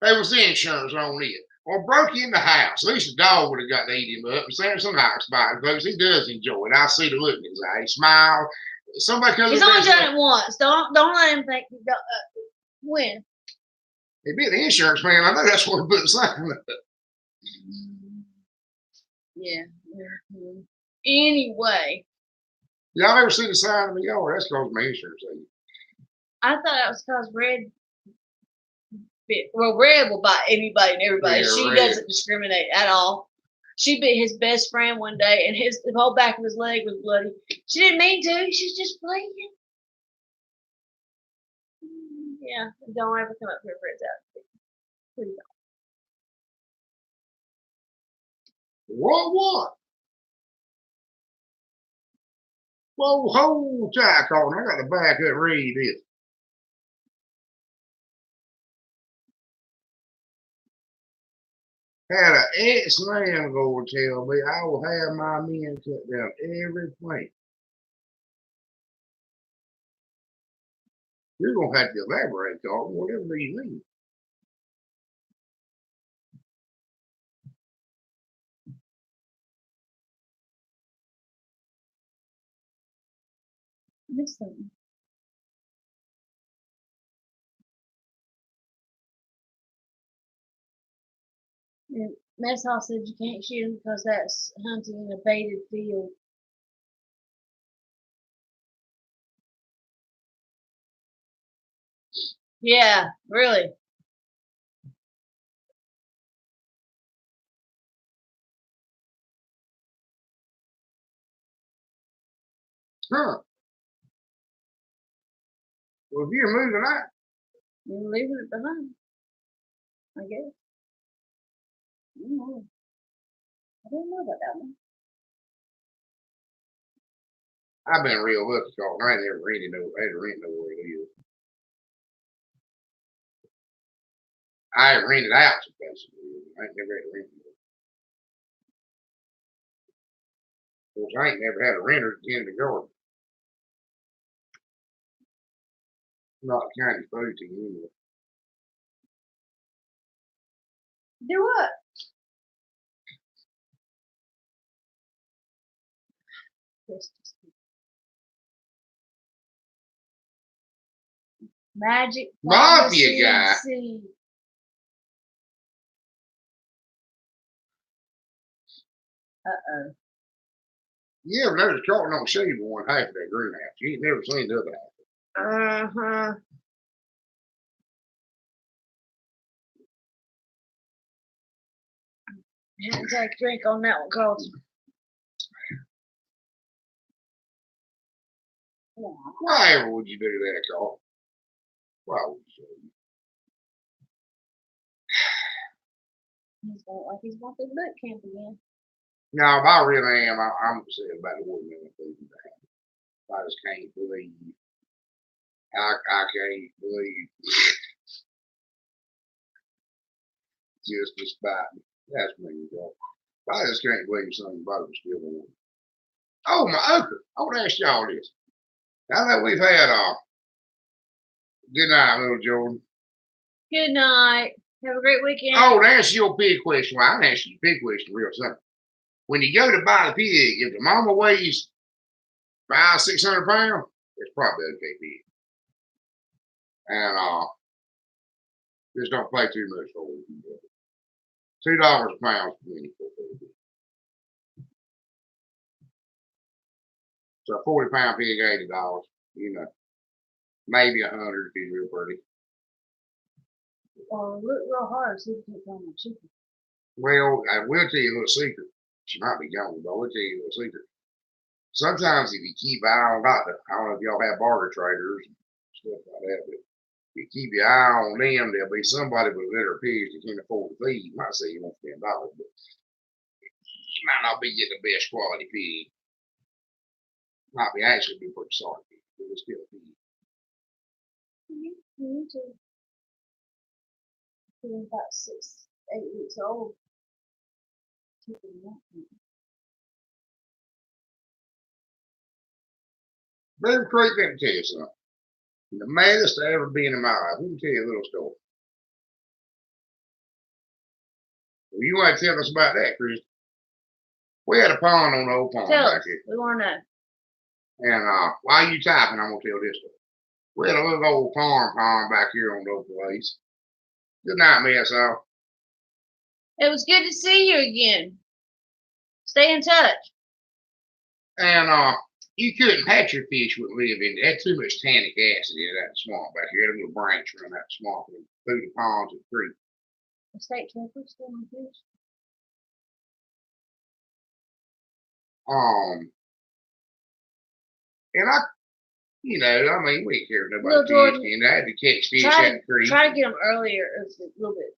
There was the insurance on it. Or broke in the house. At least the dog would have got to eat him up. And Samson likes buying folks. He does enjoy it. I see the look in his eye. He smiles. Somebody comes. He's only done it once. Don't let him think you got win. He be the insurance man. I know that's what he put the sign up. Yeah. Anyway. Y'all ever see the sign in the yard? That's because my insurance agent. I thought that was because Red. Well, Red will bite anybody and everybody. Yeah, she Red doesn't discriminate at all. She bit his best friend one day, and the whole back of his leg was bloody. She didn't mean to. She's just playing. Yeah, don't ever come up here, Fred's out. Please don't. What? Whoa, hold tight, Colton. I got to back up and read this. Had an ex-landlord tell me I will have my men cut down every plant. You're going to have to elaborate, Colton, whatever you mean. Listen. Mess Hall said you can't shoot him because that's hunting in a baited field. Yeah, really. Huh. Well, if you're moving out, You're leaving it behind, I guess. I don't know about that one. I've been real lucky, Colton. I ain't never rented nowhere to live. I ain't rented out some places. I ain't never had to rent. Of course, I ain't never had a renter to tend the garden. Not the kind of food to you. Do what? Magic Mafia guy. Uh-oh. You ever noticed Colton don't shave one half of that greenhouse? You ain't never seen the other half. Uh-huh. You have to take a drink on that one, Colton. Why ever would you do that, Colton? Why would you do that? He's going like he's going through boot camp again. No, if I really am, I'm upset about the watermelon food. I just can't believe. I can't believe. Just despite me. That's me, bro. I just can't believe somebody was still on. Oh, my uncle. I want to ask y'all this. Now that we've had good night, little Jordan. Good night. Have a great weekend. Oh, to answer your big question. Well, I'm asking you a big question real simple. When you go to buy the pig, if the mama weighs 500-600 pounds, it's probably okay pig. And just don't pay too much for it. $2 a pound for me. So a 40-pound pig, $80. Maybe 100 if he's real pretty. Or look real hard, see if you can find my chicken. Well, I will tell you a little secret. She might be gone, but I will tell you a little secret. Sometimes if you keep an eye on, I don't know if y'all have barter traders and stuff like that, but if you keep your eye on them, there'll be somebody with litter pigs that can afford to feed. You might say you won't spend dollars, but you might not be getting the best quality pig. Might be actually be pretty sorry, but it's still a pig. You need to. Being about 6, 8 weeks old. Beaver Creek, let me tell you something. The maddest I ever been in my life. Let me tell you a little story. Well, you want to tell us about that, Chris? We had a pond on the old pond back here. We want to know. And while you typing, I'm going to tell this story. We had a little old farm pond back here on the old place. Good night, Miss Al. It was good to see you again. Stay in touch. And you couldn't hatch your fish would live in it. Had too much tannic acid in that swamp back here. Had a little branch around that swamp and through the ponds and creek. The state trooper still on fish. And you know, I mean, we didn't care if nobody fished in. I had to catch fish at the creek. Try to get them earlier. It's a little bit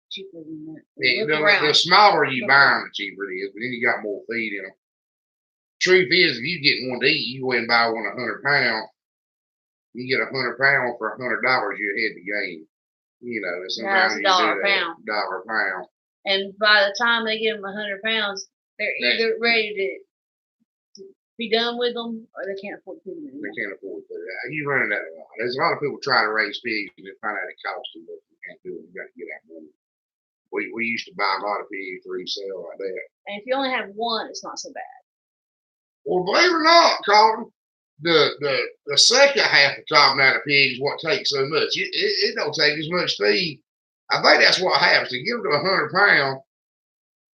cheaper than that. The smaller you buy them, the cheaper it is, but then you got more feed in them. Truth is, if you get one to eat, you go and buy one 100 pounds. You get 100 pounds for $100, you're ahead of the game. You know, and sometimes you $1 a pound. $1 a pound. And by the time they get them 100 pounds, they're either ready to be done with them, or they can't afford to feed them. They can't afford to. You run that a lot. There's a lot of people trying to raise pigs and they find out it costs too much. You can't do it. You got to get that money. We used to buy a lot of pigs for resale like that. And if you only have one, it's not so bad. Well, believe it or not, Colin, the second half of topping out of pigs is what takes so much. It don't take as much feed. I think that's what happens. To give them to 100 pounds,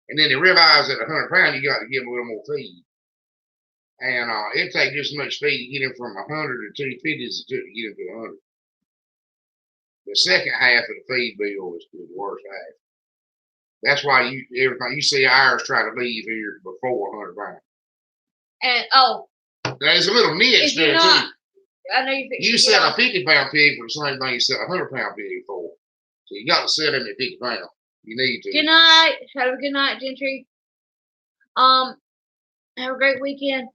and then they realize that 100 pounds, you got to give them a little more feed. And it takes just as much feed to get them from 100 to 250 as it took to get them to 100. The second half of the feed bill is the worst half. That's why you see ours try to leave here before 100 pounds. And there's a little niche there too. I know you sell a 50-pound pig for the same thing you sell a 100-pound pig for. So you got to sell them at 50 pounds. You need to. Good night. Have a good night, Gentry. Have a great weekend.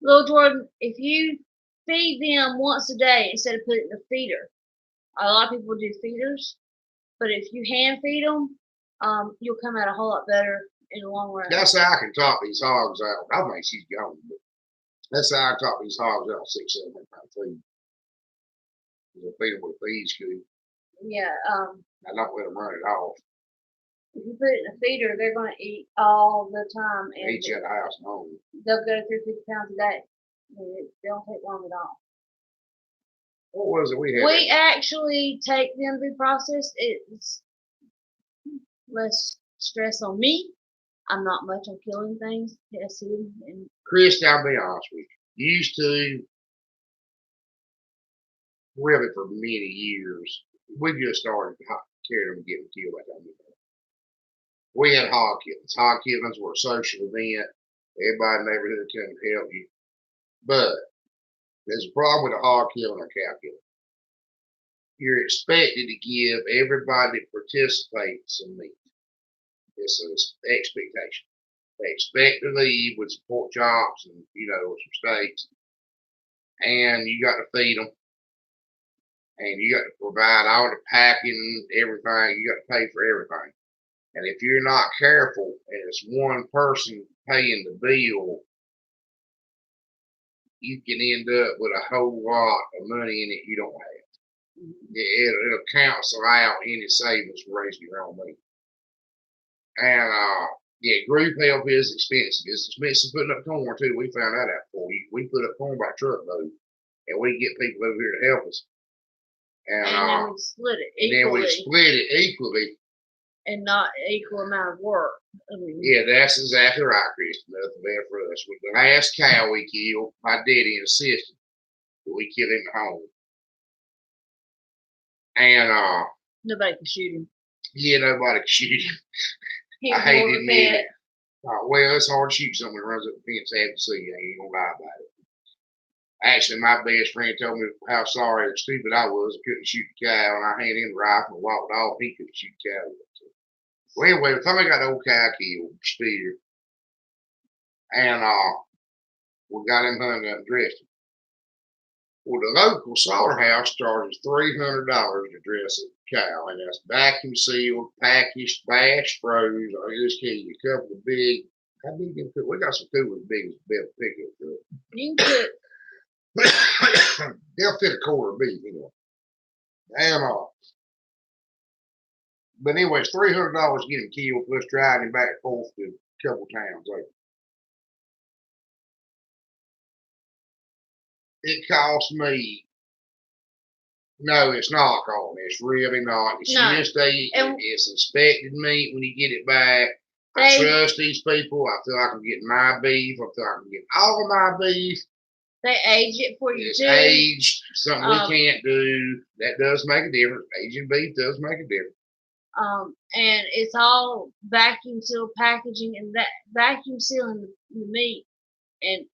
Little Jordan, if you feed them once a day instead of putting it in a feeder, a lot of people do feeders, but if you hand feed them, you'll come out a whole lot better in the long run. That's how I can top these hogs out. I think she's gone, but that's how I top these hogs out 600-700 pound feed. I feed them with a feed scoop. Yeah. I don't let them run it off. If you put it in a feeder, they're going to eat all the time. And eat you at the house and home. They'll go through 50 pounds a day. They don't take long at all. What was it we had? We actually take them through process. It's less stress on me. I'm not much on killing things, testing, and Chris, I'll be honest with you. Used to really for many years. We just started carrying them and getting killed like that. We had hog killings. Hog killings were a social event. Everybody in the neighborhood come and help you. But there's a problem with a hog killing or cow killing. You're expected to give everybody that participates some meat. It's an expectation. They expect to leave with some pork chops and, some steaks. And you got to feed them. And you got to provide all the packing, everything. You got to pay for everything. And if you're not careful and it's one person paying the bill, you can end up with a whole lot of money in it you don't have. It'll cancel out any savings for raising your own meat. And group help is expensive. It's expensive putting up corn too. We found that out before. We put up corn by truckload, and we get people over here to help us. And then we split it equally. And then we split it equally. And not equal amount of work. Yeah, that's exactly right, Chris. Nothing bad for us. With the last cow we killed, my daddy insisted that we kill him at home. And Nobody can shoot him. Yeah, nobody can shoot him. He I was hate more of a admitting pet. it. Well, it's hard to shoot someone who runs up the fence after see you. I ain't gonna lie about it. Actually, my best friend told me how sorry and stupid I was. I couldn't shoot the cow, and I handed him the rifle and walked off. He couldn't shoot the cow. Well, anyway, the time I got the old cow killed, steer, and we got him hunted up and dressed him. Well, the local slaughterhouse charges $300 to dress a cow, and that's vacuum sealed, packaged, bashed, froze. I just give you a couple of big. How big can cook? We got some coolers big as a belt pickup truck. You can cook. They'll fit a quarter of beef, And but anyway, it's $300 to get him killed, plus driving him back and forth to a couple towns over. It cost me. No, it's not calling. It's really not. It's No. it's inspected meat when you get it back. I trust these people. I feel like I'm getting my beef. I feel like I'm getting all of my beef. They age it for you It's too. aged, something we can't do. That does make a difference. Aging beef does make a difference. And it's all vacuum sealed packaging and that vacuum sealing the meat, and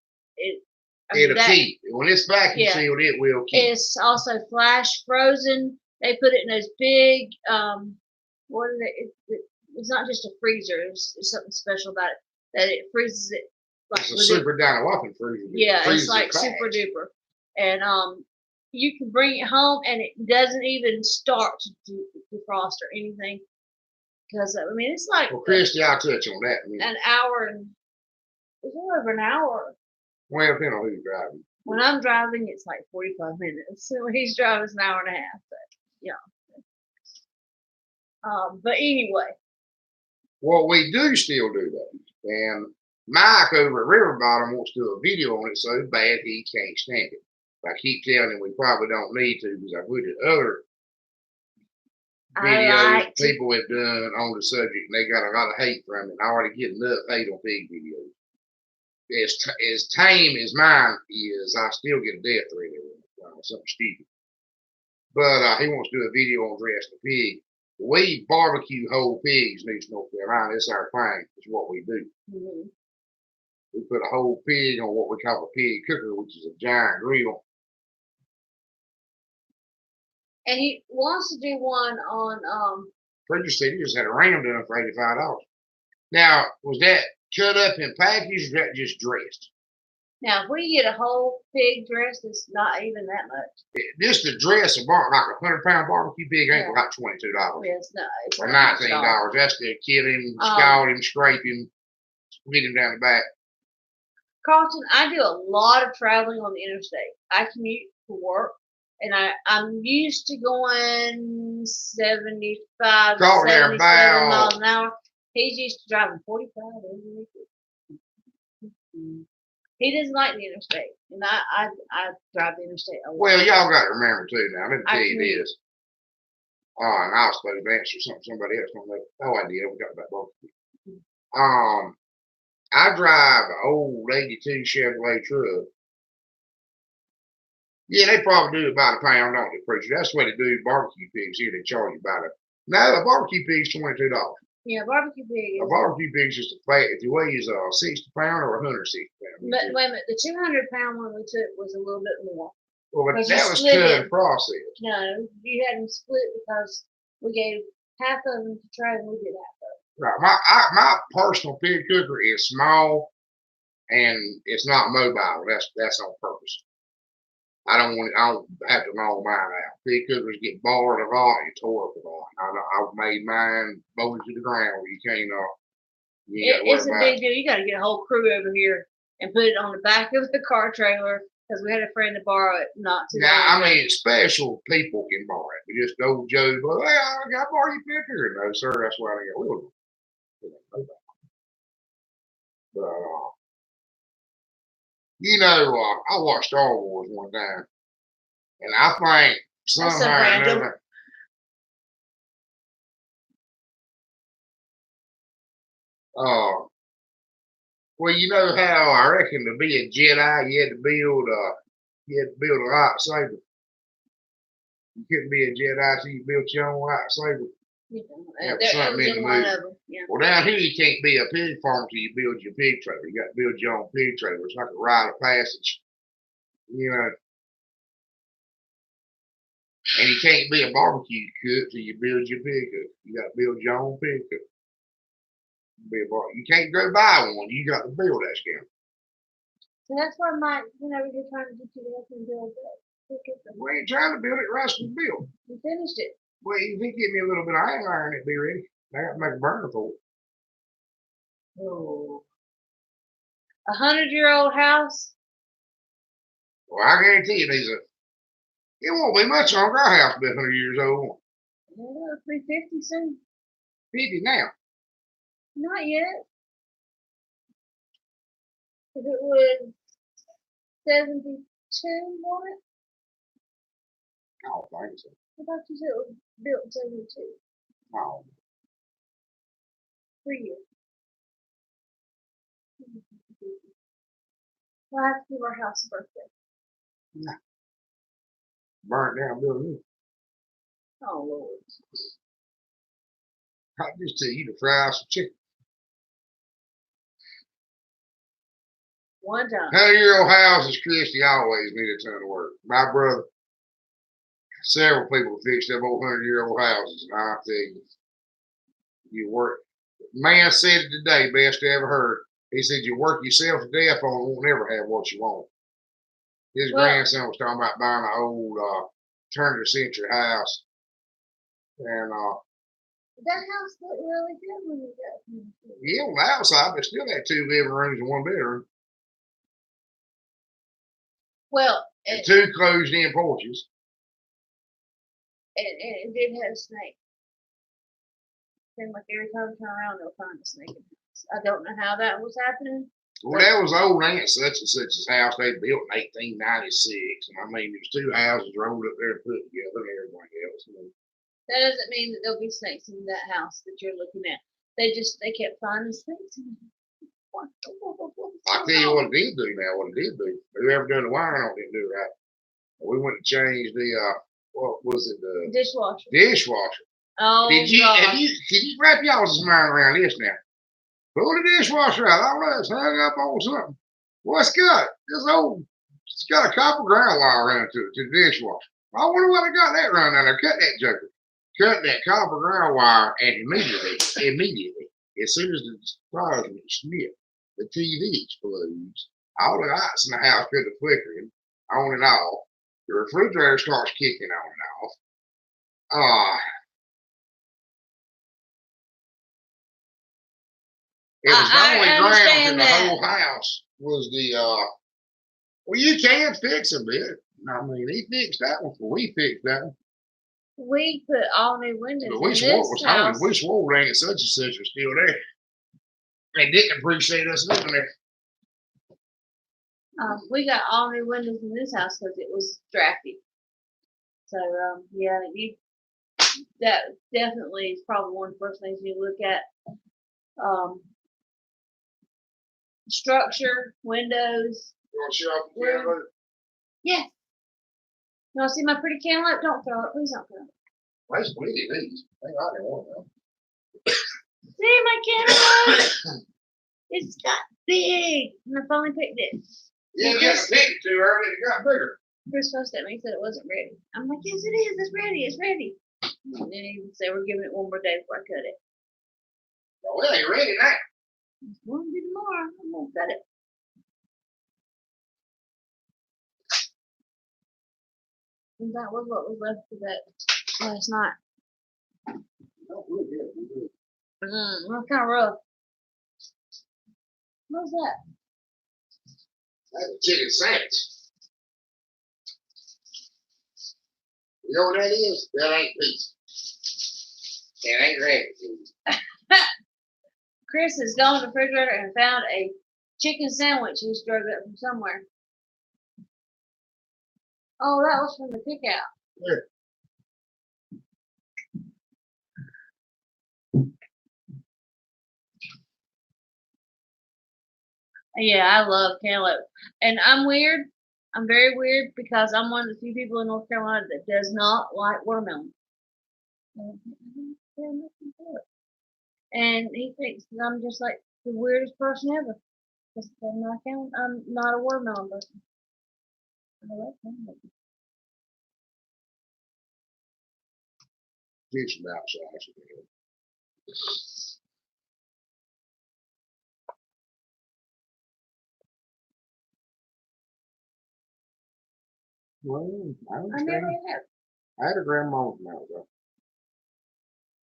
it'll keep. When it's vacuum sealed, it will keep. It's also flash frozen. They put it in those big what are they? It's not just a freezer. There's something special about it that it freezes it. Like it's a super dynamite freezer. Yeah, it's like super duper, and you can bring it home and it doesn't even start to defrost or anything. Because I mean, it's like. Well, Christy, I'll touch on that. An hour and it's over an hour. Well, depending on who's driving. When I'm driving, it's like 45 minutes. So when he's driving, it's an hour and a half. But yeah. But anyway. Well, we do still do that, and Mike over at River Bottom wants to do a video on it so bad he can't stand it. I keep telling him we probably don't need to because I put it other videos people have done on the subject, and they got a lot of hate from it. I already get enough hate on pig videos. As tame as mine is, I still get a death threat every something stupid. But he wants to do a video on dressing a pig. We barbecue whole pigs in East North Carolina. It's our thing. It's what we do. Mm-hmm. We put a whole pig on what we call a pig cooker, which is a giant grill. And he wants to do one on Preacher said he just had a ram done for $85. Now, was that cut up and packaged, or that just dressed? Now, if we get a whole pig dressed, it's not even that much. Just to dress like a 100-pound barbecue pig ain't like $22. Yes, no, it's or $19. That's to kill him, scald him, scrape him, split him down the back. Carlton, I do a lot of traveling on the interstate. I commute for work, and I'm used to going 75, 77 miles an hour. He's used to driving 45. He doesn't like the interstate, and I drive the interstate a lot. Well, y'all got to remember too. Now, let me tell you this. And I was supposed to answer somebody else. Oh, I did. We got that both. I drive an old '82 Chevrolet truck. Yeah, they probably do about a pound, don't they, Preacher? That's what they do. Barbecue pigs here, they charge you about it. No, a barbecue pig's $22. Yeah, barbecue pig. A barbecue pig's just a fat. If you weigh is 60 pound or 160 pound. But wait a minute, the 200-pound one we took was a little bit more. Well, but that was cut and processed. No, you had them split because we gave half of them to Trey and we did half of them. Right. My personal pig cooker is small and it's not mobile. That's on purpose. I don't have to long mine out. Pig cookers get barred a lot and tore up a lot. I've made mine bowed to the ground where you can't it's a big deal. You got to get a whole crew over here and put it on the back of the car trailer because we had a friend to borrow it not too long ago. I mean, special people can borrow it. We just go Joe, hey, I got to borrow your picture. No, sir, that's why I got rid of it. But, I watched Star Wars one time, and I think somehow well, you know how I reckon to be a Jedi, you had to build a lightsaber. You couldn't be a Jedi till you built your own lightsaber. You know, Yeah, there something was in the a lot movie. of them. Yeah. Well, down here you can't be a pig farmer till you build your pig trailer. You got to build your own pig trailer. It's like a rite of passage, you know. And you can't be a barbecue cook till you build your pig cook. You got to build your own pig cook. You can't go buy one. You got to build that scam. So that's why Mike, whenever you're trying to get you to help him build that, We ain't trying to build it. Russ was built. you finished it. Well, if he give me a little bit of iron, it'd be ready. I got to make a burner for it. Oh. 100-year-old house. Well, I guarantee you, it won't be much longer. Our house will be 100 years old. It'll be 50 soon. 50 now. Not yet. If it was 72, wasn't it? I don't think so. I thought you said it was built in 72. No. 3 years. We'll have to give our house a birthday. Nah. Burnt down building. Oh, Lord. I just tell you to fry some chicken. One time. 100-year-old houses, Christy, always need a ton of work. My brother, several people fixed them old 100-year-old houses, and I'll tell you, you work. Man said it today, best I ever heard. He said, you work yourself to death on it, won't never have what you want. His grandson was talking about buying an old turn of the century house. And that house looked really good when you got it. Yeah, on the outside, but still had 2 living rooms and 1 bedroom. Well, and 2 closed in porches. And it did have a snake. Seemed like every time I turn around, they'll find a snake in the house. I don't know how that was happening. Well, that was old Aunt such and such's house they built in 1896. And I mean, there's 2 houses rolled up there and put together and everything else. That doesn't mean that there'll be snakes in that house that you're looking at. They kept finding snakes in it. I'll tell you what it did do now, Whoever done the wiring on it didn't do it right. We went to change the, what was it? The dishwasher. Oh, Can you wrap y'all's mind around this now? Pull the dishwasher out. I don't know, it's hung up on something. What's got? It's got a copper ground wire around to the dishwasher. I wonder what I got that running down there. Cut that joker. Cut that copper ground wire, and immediately, as soon as the fires went snip, the TV explodes. All the lights in the house put the flickering on and off. The refrigerator starts kicking on and off. It was the only ground in the whole house was the well, you can fix a bit. I mean, he fixed that one before we fixed that one. We put all new windows But we swore Aunt such and such was still there. They didn't appreciate us living there. We got all new windows in this house because it was drafty. So yeah, that definitely is probably one of the first things you look at. Structure, windows. You want to show off the cantaloupe? Yes. You want to see my pretty cantaloupe? Don't throw it. Please don't throw it. That's pretty these. I think I didn't want them. See my cantaloupe? It's got big. And I finally picked it. Yeah, you didn't pick it too early. It got bigger. Chris fussed at me. He said it wasn't ready. I'm like, yes, it is. It's ready. It's ready. And then he said we're giving it one more day before I cut it. Well, it ain't ready now. It's going to be tomorrow. I'm going to cut it. And that was what was left of that last night. Oh, really good. That's kind of rough. What's that? That's a chicken sandwich. You know what that is? That ain't pizza. It ain't ready. Chris has gone to the refrigerator and found a chicken sandwich he's drug up from somewhere. Oh, that was from the cookout. Yeah, I love cantaloupe. And I'm weird. I'm very weird because I'm one of the few people in North Carolina that does not like watermelon. And he thinks that I'm just like the weirdest person ever. Because I'm not a watermelon person. I like watermelon. Fish from outside. Well, I I never understand. have. I had a grandma from out there.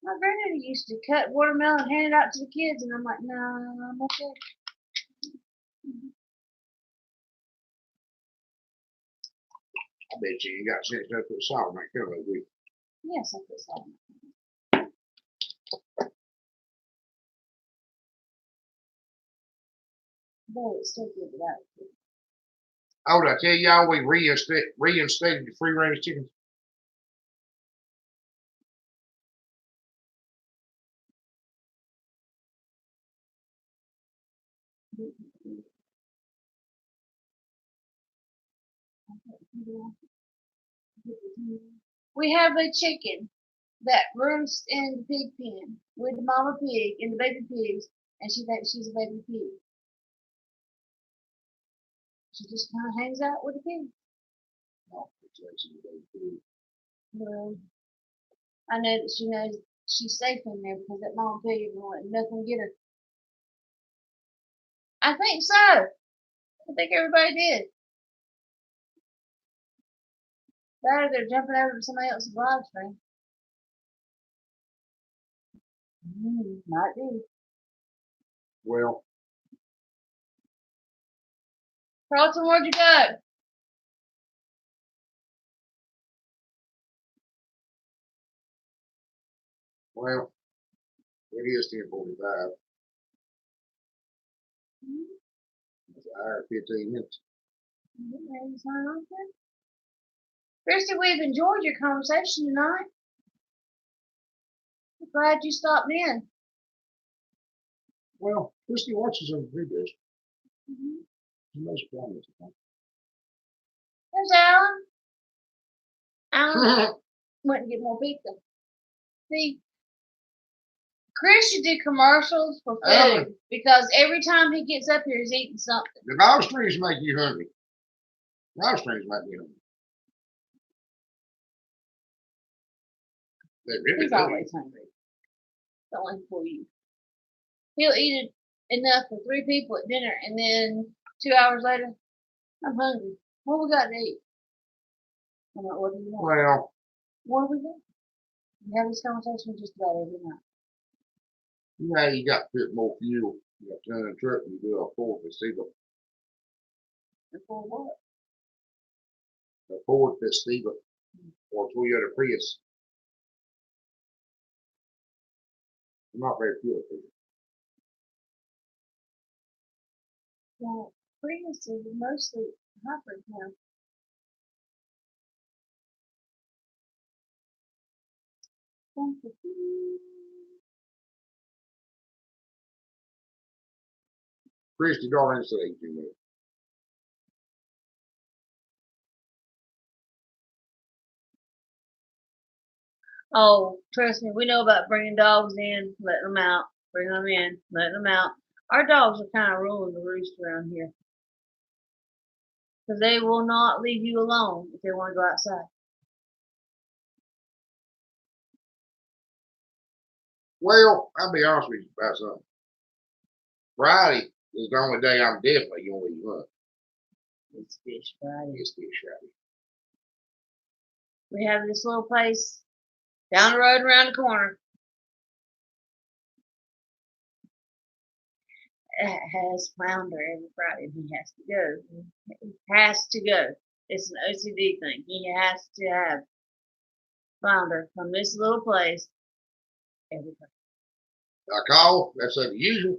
My granddaddy used to cut watermelon and hand it out to the kids, and I'm like, no, I'm okay. I bet you got sense enough to put salt in that color, do you? Yes, I put salt. But it's still good without it. Oh, did I tell y'all we reinstated the free range chickens? We have a chicken that roosts in the pig pen with the mama pig and the baby pigs, and she thinks she's a baby pig. She just kind of hangs out with the pigs. No, it's actually a baby pig. Well, I know that she knows she's safe in there because that mama pig won't let nothing get her. I think so. I think everybody did. That or they're jumping over to somebody else's live stream. Might be. Well, Carlton, where'd you go? well, it is 10:45. It's an hour and 15 minutes. Christy, we've enjoyed your conversation tonight. I'm glad you stopped in. Well, Christy watches over videos. She makes comments. There's Alan. Alan went and get more pizza. See, Chris should do commercials for food Alan. because every time he gets up here, he's eating something. The dog strings make you hungry. Dog strings make me hungry. They really He's do. always hungry. Don't let him fool you. He'll eat enough for 3 people at dinner, and then 2 hours later, I'm hungry. What we got to eat? I'm like, what do you want? Well, What do we got? We have this conversation just about every night. you know, you got to put more fuel. You got to turn the truck and do a Ford Festiva. And for what? A Ford Festiva or Toyota Prius. I'm not very fuel efficient. Well, Prius is mostly hybrid now. Christy, darling, say 18 minutes. Oh, trust me, we know about bringing dogs in, letting them out, bringing them in, letting them out. Our dogs are kind of ruling the roost around here. Because they will not leave you alone if they want to go outside. Well, I'll be honest with you about something. Friday is the only day I'm definitely going to eat lunch. It's Fish Friday. It's Fish Friday. We have this little place down the road around the corner. It has flounder every Friday. He has to go. He has to go. It's an OCD thing. He has to have flounder from this little place every Friday. I call, that's unusual.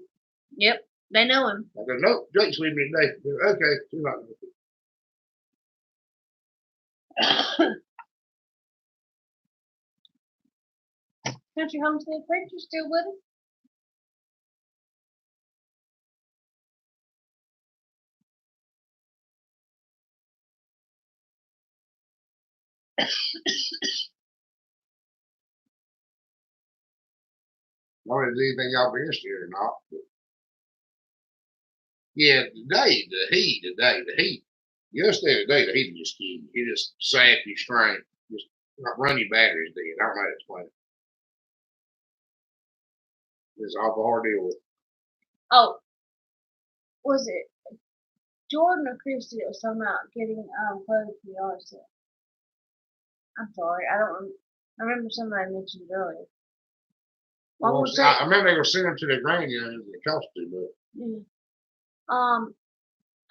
Yep, they know him. I go, nope, Jake's leaving me today. Okay, you're not going to. Country Homestead Preacher still with us? Wonder if there's anything y'all be interested in or not. But yeah, the heat. Yesterday, the heat just killed you. He just sapped you straight. Just not run your batteries dead. I don't know how to explain it. It's awful hard to deal with. Oh, was it Jordan or Christy that was talking about getting clothes for the yard sale? I'm sorry, I don't. I remember somebody mentioned it earlier. Well, Well, we'll I remember they were sending them to their grandyoungers. It cost too much. yeah.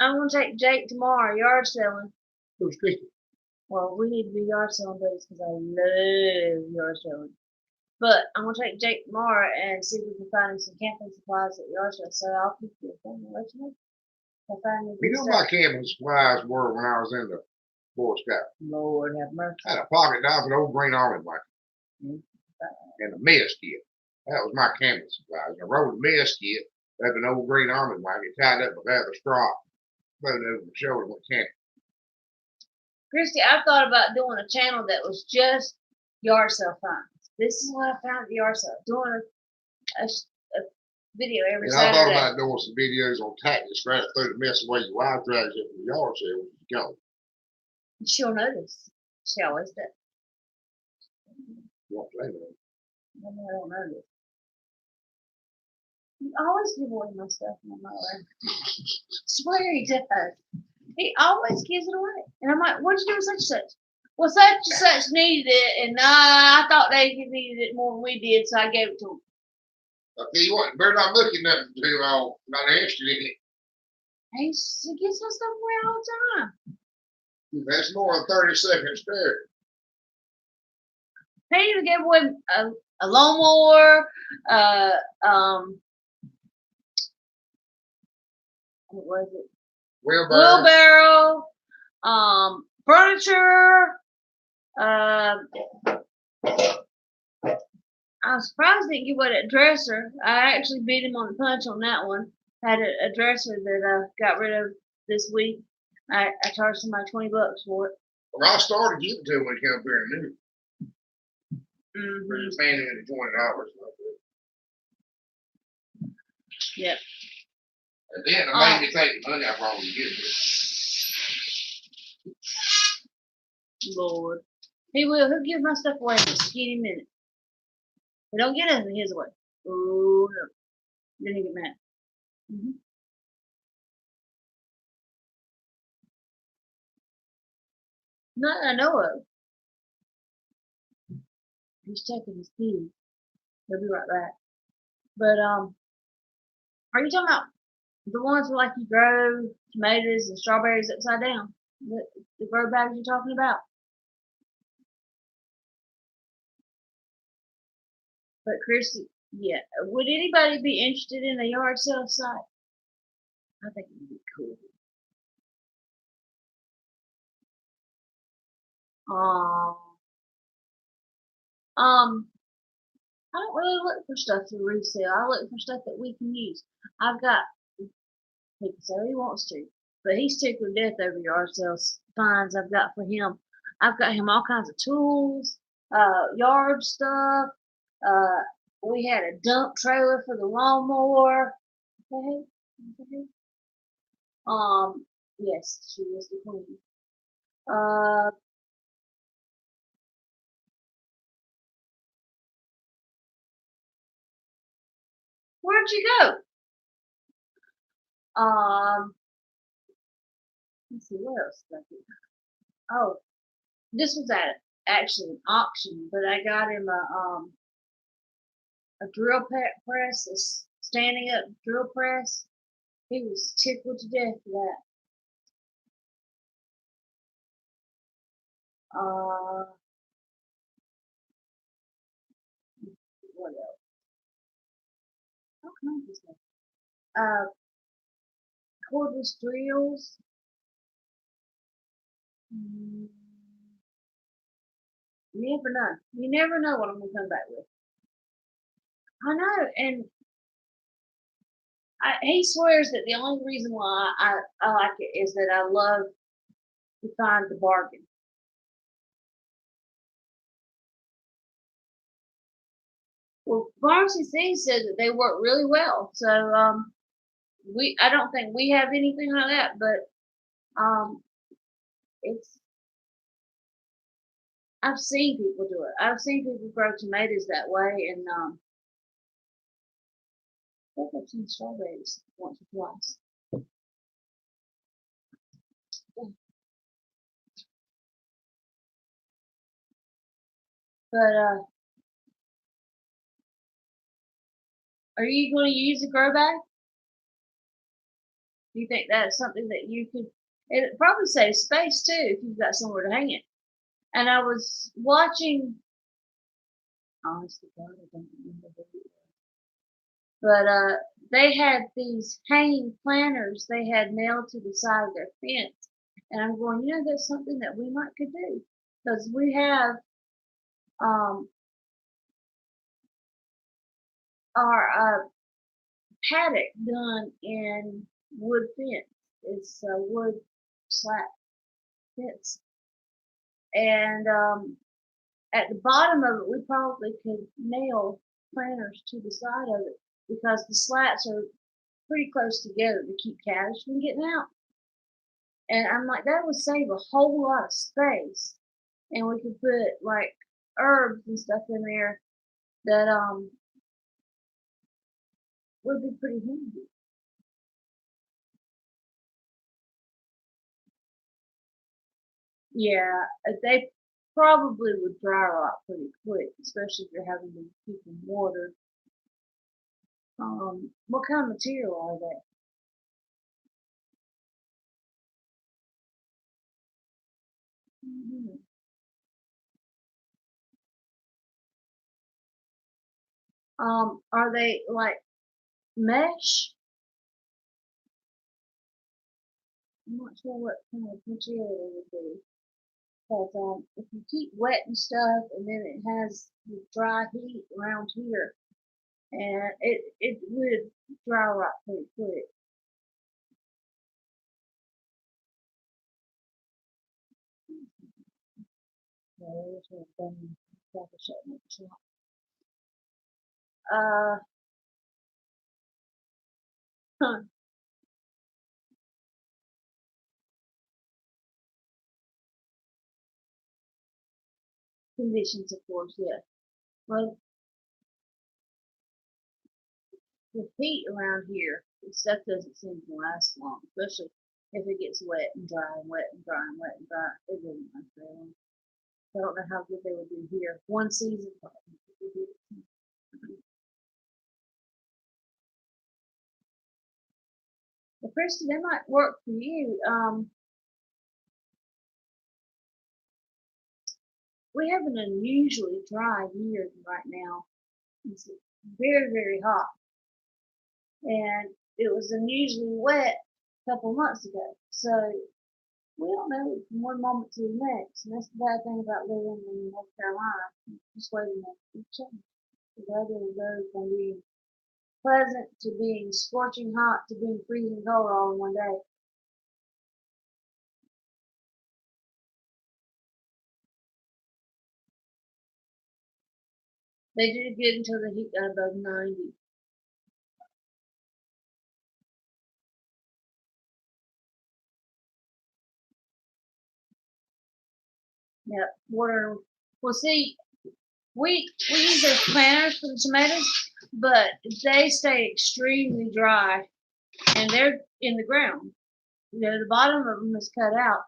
I'm gonna take Jake tomorrow yard selling. Who's Christy? Well, we need to be yard selling buddies because I love yard selling. But I'm gonna take Jake tomorrow and see if we can find him some camping supplies at the yard sale. So I'll keep you informed and let you know if I find any You good know stuff. my camping supplies were when I was in the Boy Scout. Lord have mercy. I had a pocket knife and an old green army blanket and a mess kit. That was my camping supplies. I rolled a mess kit up an old green army blanket tied up with leather straw, put it over my shoulder and went camping. Christy, I thought about doing a channel that was just yard sale finds. This is what I found at the yard sale. Doing a video every And I thought Saturday. about doing some videos on tactics right through the mess away your wife drags you from the yard sale when you go. She'll notice. She always does. You won't play with it. I don't notice. He always gives away my stuff when I'm not around. Swear he does. He always gives it away. And I'm like, what'd you do with such and such? Well, such and such needed it, and I thought they needed it more than we did, so I gave it to them. I tell you what, better not look at nothing too long. Not interested in it. He gives my stuff away all the time. That's more than 30 seconds there. He even gave away a lawnmower, what was it? Wheelbarrow, furniture. I was surprised he didn't give away that dresser. I actually beat him on the punch on that one. I had a dresser that I got rid of this week. I charged somebody $20 for it. Well, I started giving to him when he came up here and knew. Mm-hmm. Just handing him the $20. Yep. And then it made me take the money I brought him to give me. Lord. He will. He'll give my stuff away in a skinny minute. But don't get nothing his way. Oh, no. Then he get mad. Mm-hmm. Not that I know of. He's checking his keys. He'll be right back. But, are you talking about the ones where, like, you grow tomatoes and strawberries upside down? The grow bags you're talking about? But Christy, yeah. Would anybody be interested in a yard sale site? I think it would be cool. I don't really look for stuff to resell. I look for stuff that we can use. I've got, he can say he wants to, but he's tickled to death over yard sales finds I've got for him. I've got him all kinds of tools, yard stuff. We had a dump trailer for the lawnmower. Yes, she is the queen. Where'd you go? Let's see, what else did I do? Oh, this was at actually an auction, but I got him a drill press, a standing up drill press. He was tickled to death for that. What else? All kinds of stuff. Cordless drills. You never know. You never know what I'm gonna come back with. I know, and he swears that the only reason why I like it is that I love to find the bargain. Well, Pharmacy C said that they work really well. So I don't think we have anything like that, but it's I've seen people do it. I've seen people grow tomatoes that way, and I think I've seen strawberries once or twice. But are you going to use a grow bag? Do you think that's something that you could? It probably saves space too if you've got somewhere to hang it. And I was watching. Honestly, God, I don't remember who it was. But they had these hanging planters they had nailed to the side of their fence, and I'm going, that's something that we might could do because we have our paddock done in wood fence. It's a wood slat fence, and at the bottom of it, we probably could nail planters to the side of it because the slats are pretty close together to keep cabbage from getting out. And I'm like, that would save a whole lot of space, and we could put like herbs and stuff in there that would be pretty handy. Yeah, they probably would dry rot pretty quick, especially if you're having to keep them watered. What kind of material are they? Mm-hmm. Are they like mesh? I'm not sure what kind of material it would be. Because if you keep wetting stuff and then it has the dry heat around here, and it would dry rot pretty quick. Huh. Conditions, of course, yeah. Well, the heat around here, stuff doesn't seem to last long, especially if it gets wet and dry and wet and dry and wet and dry. It doesn't last very long. I don't know how good they would do here. One season, probably. But Christy, that might work for you. We have an unusually dry year right now. It's very, very hot. And it was unusually wet a couple months ago. So we don't know from one moment to the next. And that's the bad thing about living in North Carolina. Just waiting on it to change. The weather will go from being pleasant to being scorching hot to being freezing cold all in one day. They did good until the heat got above 90. Yep, water. Well, see, we use those planters for the tomatoes, but they stay extremely dry, and they're in the ground. The bottom of them is cut out,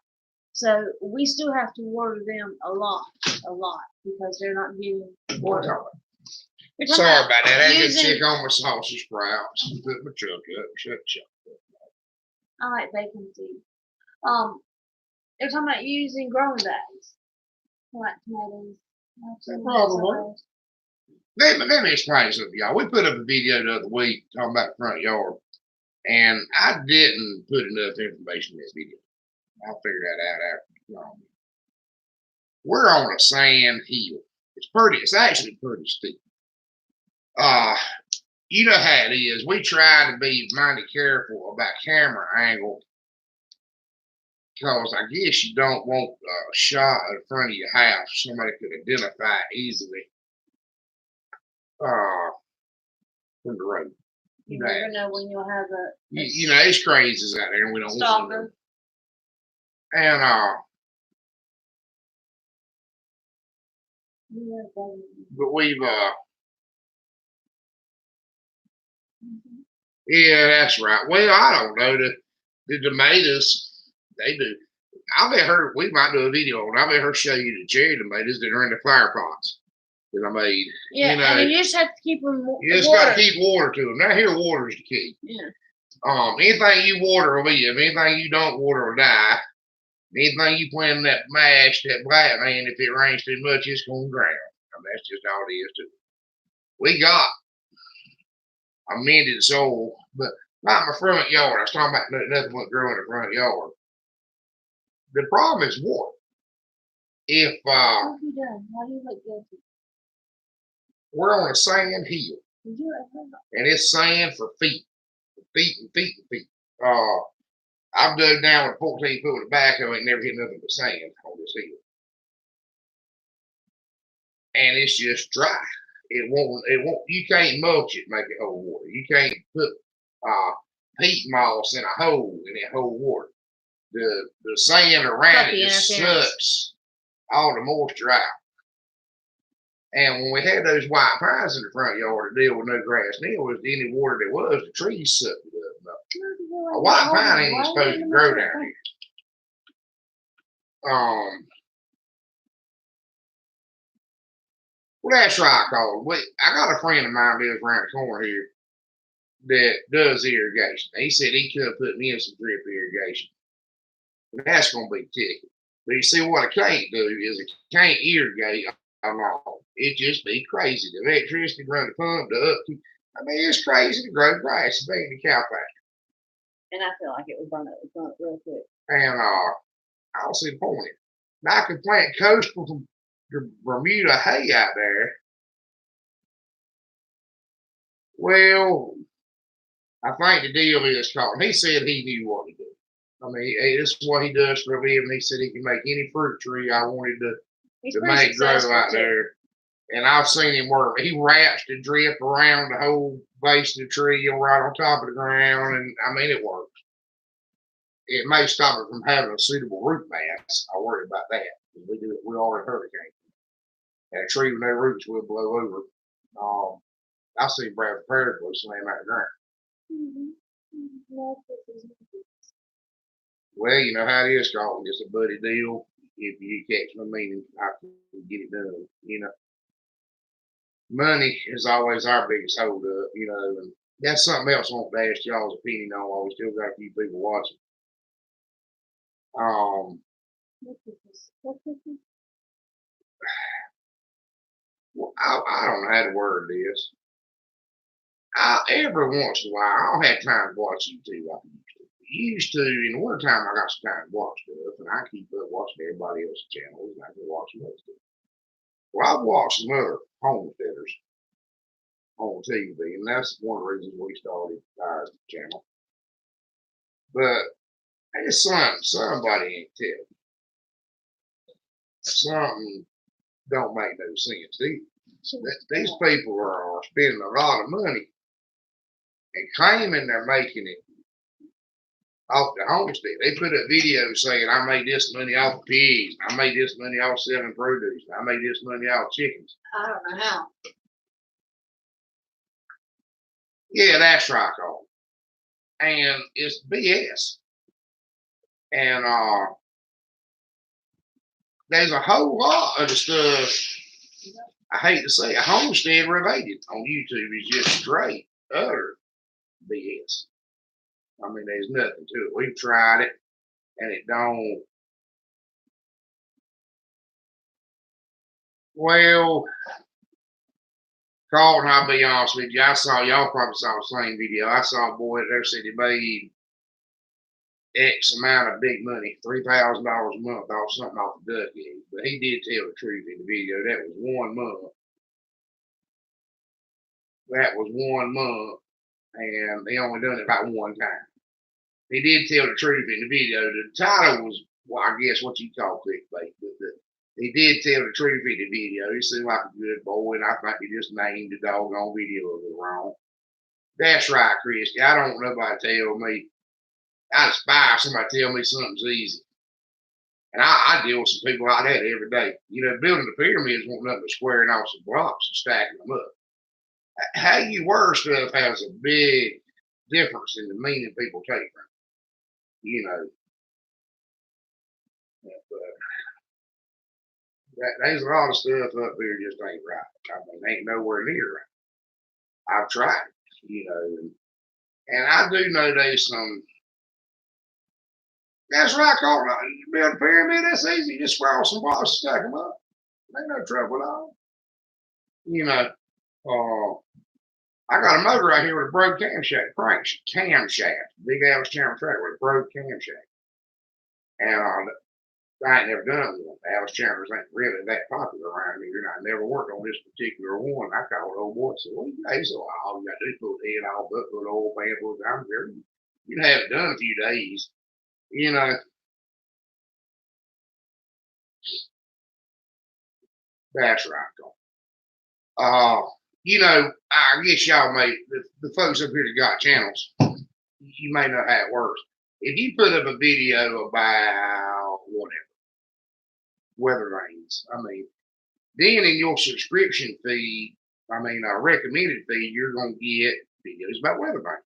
so we still have to water them a lot, because they're not getting water. Sorry about that. I get sick on my sausage sprouts. Put my truck up. Shut. I like bacon seeds. They're talking about using growing bags, like tomatoes. Probably. Let me explain something, y'all. We put up a video the other week talking about the front yard, and I didn't put enough information in that video. I'll figure that out after. We're on a sand hill. It's actually pretty steep. You know how it is. We try to be mighty careful about camera angle because I guess you don't want a shot in front of your house somebody could identify easily. from the road. You never know when you'll have a You know, it's crazies out there, and we don't want to know. stalker. And but we've yeah, that's right. Well, I don't know. The tomatoes, they do. I bet her, we might do a video on it. I bet her show you the cherry tomatoes that are in the fire pots that I made. Yeah, You know, and you just have to keep them. you just got to keep water to them. Now, here, water is the key. Yeah. Anything you water will live. Anything you don't water will die. Anything you plant in that mash, that black man, if it rains too much, it's going to drown. I mean, that's just all it is to it. We got amended soil, but not my front yard. I was talking about nothing but growing in the front yard. The problem is water. If What have you done? Why do you look guilty? we're on a sand hill, Did you ever? and it's sand for feet, and feet. I've dug down with 14 foot with a backhoe, ain't never hit nothing but sand on this hill. And it's just dry. It won't, you can't mulch it, make it hold water. You can't put peat moss in a hole and it hold water. The sand around it just sucks all the moisture out. And when we had those white pines in the front yard to deal with no grass, and it was any water there was, the trees sucked it up. A white pine ain't even supposed to grow down here. Well, that's right, Carl. I got a friend of mine lives around the corner here that does irrigation. He said he could put me in some drip irrigation. And that's going to be ticky. But you see, what I can't do is I can't irrigate along. It just be crazy. The electricity run the pump, the upkeep. I mean, it's crazy to grow grass. It's making the cow factory. And I feel like it would burn up real quick. And I don't see the point in it. Now I can plant coastal Bermuda hay out there. Well, I think the deal is called. He said he knew what to do. I mean, this is what he does for a living. He said he can make any fruit tree I wanted to make grow out there. And I've seen him work. He wraps the drip around the whole base of the tree and right on top of the ground. And I mean, it works. It may stop it from having a suitable root mass. I worry about that. We already hurricane. And a tree with no roots will blow over. I see Brad Prairie will slam out the ground. Well, you know how it is, Colin. It's a buddy deal. If you catch my meaning, I can get it done. You know, money is always our biggest hold up. You know, and that's something else I want to ask y'all's opinion on while we still got a few people watching. Well, I don't know how to word this. Every once in a while, I don't have time to watch YouTube like I used to. In the wintertime, I got some time to watch stuff, and I keep up watching everybody else's channels, and I can watch some other stuff. Well, I've watched some other homesteaders on TV, and that's one of the reasons we started our channel. But it's somebody ain't telling me. Something don't make no sense. These people are spending a lot of money and claiming they're making it off the homestead. They put up videos saying, I made this money off pigs. I made this money off selling produce. I made this money off chickens. I don't know how. Yeah, that's right, Carl. And it's BS. And there's a whole lot of the stuff, I hate to say it, homestead related on YouTube is just straight, utter BS. I mean, there's nothing to it. We've tried it, and it don't. Well, Carlton, I'll be honest with you. I saw, y'all probably saw the same video. I saw a boy there said he made X amount of big money, $3,000 a month off something off the duck egg. But he did tell the truth in the video. That was 1 month. That was 1 month, and he only done it about one time. He did tell the truth in the video. The title was, well, I guess what you call clickbait, but he did tell the truth in the video. He seemed like a good boy, and I think he just named the doggone video of it wrong. That's right, Christy. I don't want nobody tell me. I despise somebody tell me something's easy. And I deal with some people like that every day. You know, building the pyramids won't nothing but squaring off some blocks and stacking them up. How you wear stuff has a big difference in the meaning people take from it. You know, there's a lot of stuff up here just ain't right. I mean, ain't nowhere near right. I've tried it, you know, and I do know there's some. That's right, Carl. You build a pyramid, that's easy. You just square some blocks and stack them up. Ain't no trouble at all. You know, I got a motor right here with a broke camshaft, big ass channel track with a broke camshaft. And I ain't never done one. Alice Chandlers ain't really that popular around here, and I never worked on this particular one. I called old boy and said, "Well, you guys, so all you got to do is put the head all up, put old pan full of diamonds there. You can have it done in a few days." You know, that's right, you know, I guess y'all may, the folks up here that got channels, you may know how it works. If you put up a video about whatever, weather lanes, I mean, then in your subscription feed, I mean, a recommended feed, you're going to get videos about weather lanes.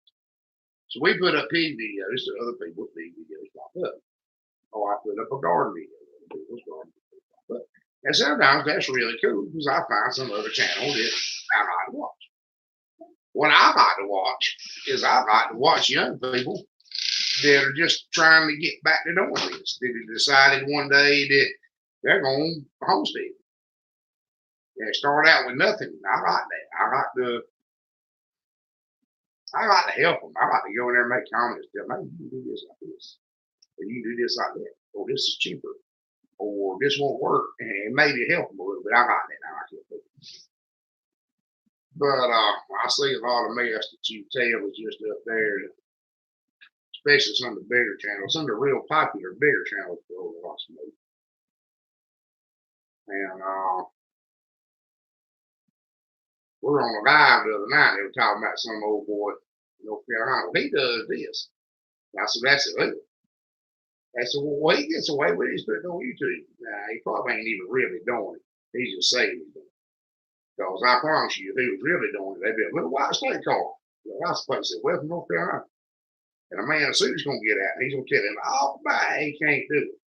So we put up pig videos to other people's pig videos pop up. Or I put up a garden video. And sometimes that's really cool because I find some other channel that I like to watch. What I like to watch is I like to watch young people that are just trying to get back to doing this. That have decided one day that they're going to homestead. They start out with nothing. I like that. I like to help them. I like to go in there and make comments. Tell them, "Hey, you can do this like this. Or you can do this like that. Or this is cheaper. Or this won't work." And maybe help them a little bit. I like that. I like it. But I see a lot of mess that you tell is just up there, especially some of the bigger channels, some of the real popular bigger channels go over lots of movies. And we're on a live the other night. They were talking about some old boy in North Carolina. He does this. And I said, "That's it." I said, "Well, he gets away with it. He's putting it on YouTube." Nah, he probably ain't even really doing it. He's just saying he's doing it. Because I promise you, if he was really doing it, they'd be a little white state car. I suppose said, "Well, from North Carolina." And a man in a suit's going to get out and he's going to tell him, "Oh, man, he can't do it."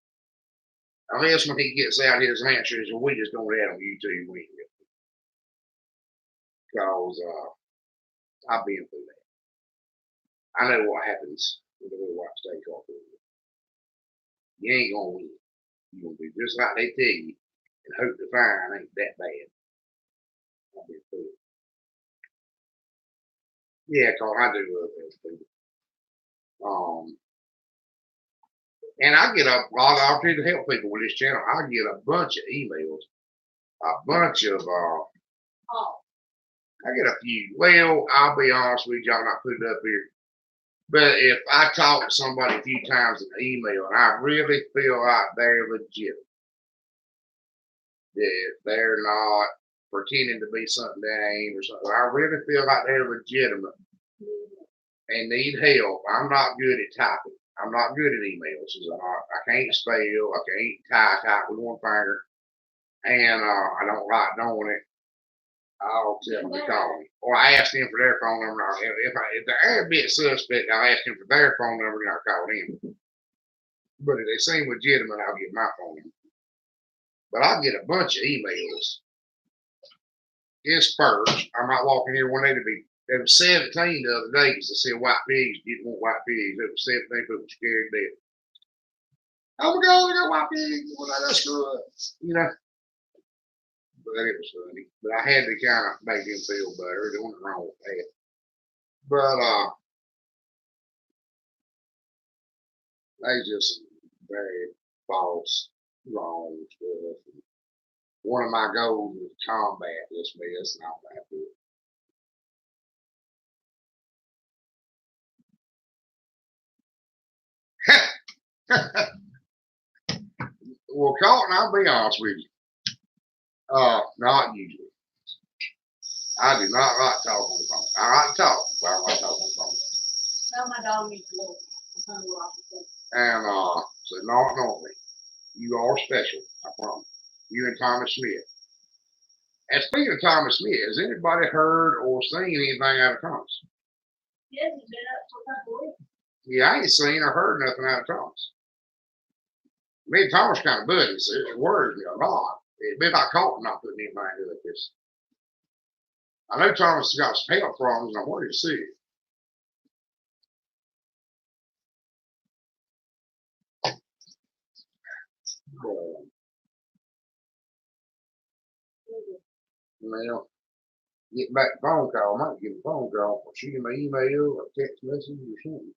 Unless when he gets out his answer is, "Well, we just don't have on YouTube." We ain't really. Because I've been through that. I know what happens with a little white state car. You ain't going to win. You're going to do just like they tell you and hope the fine ain't that bad. I've been through it. Yeah, Carl, I do love those people. And I get a lot of opportunity to help people with this channel. I get a bunch of emails, a bunch of, I get a few. Well, I'll be honest with you, I'm not putting it up here. But if I talk to somebody a few times in email and I really feel like they're legit, that they're not pretending to be something they ain't or something, I really feel like they're legitimate and need help. I'm not good at typing. I'm not good at emails. I can't spell. I can't type with one finger. And I don't like doing it. I'll tell them to call me. Or I ask them for their phone number. If they're a bit suspect, I'll ask them for their phone number and I'll call them. But if they seem legitimate, I'll get my phone number. But I'll get a bunch of emails. It's first. I might walk in here one day to be. There was 17 the other day because they said white pigs didn't want white pigs. There was 17 people scared to death. "Oh my God, we got white pigs. Well, that's screw up." You know. But it was funny. But I had to kind of make them feel better. There wasn't wrong with that. But they just very false, wrong stuff. And one of my goals is to combat this mess, and I'm happy with it. Well, Colton, I'll be honest with you. Not usually. I do not like talking on the phone. I like to talk, but I don't like talking on the phone. Tell my dog needs to go. And so not normally. You are special, I promise. You and Thomas Smith. And speaking of Thomas Smith, has anybody heard or seen anything out of Thomas? Yes, he's been up for a couple of weeks. Yeah, I ain't seen or heard nothing out of Thomas. Me and Thomas kind of buddies, so it worries me a lot. It'd be like Colton not putting anything into this. I know Thomas has got some health problems, and I'm worried to see it. Well, get back a phone call. I might get a phone call or shoot him an email or text message or something.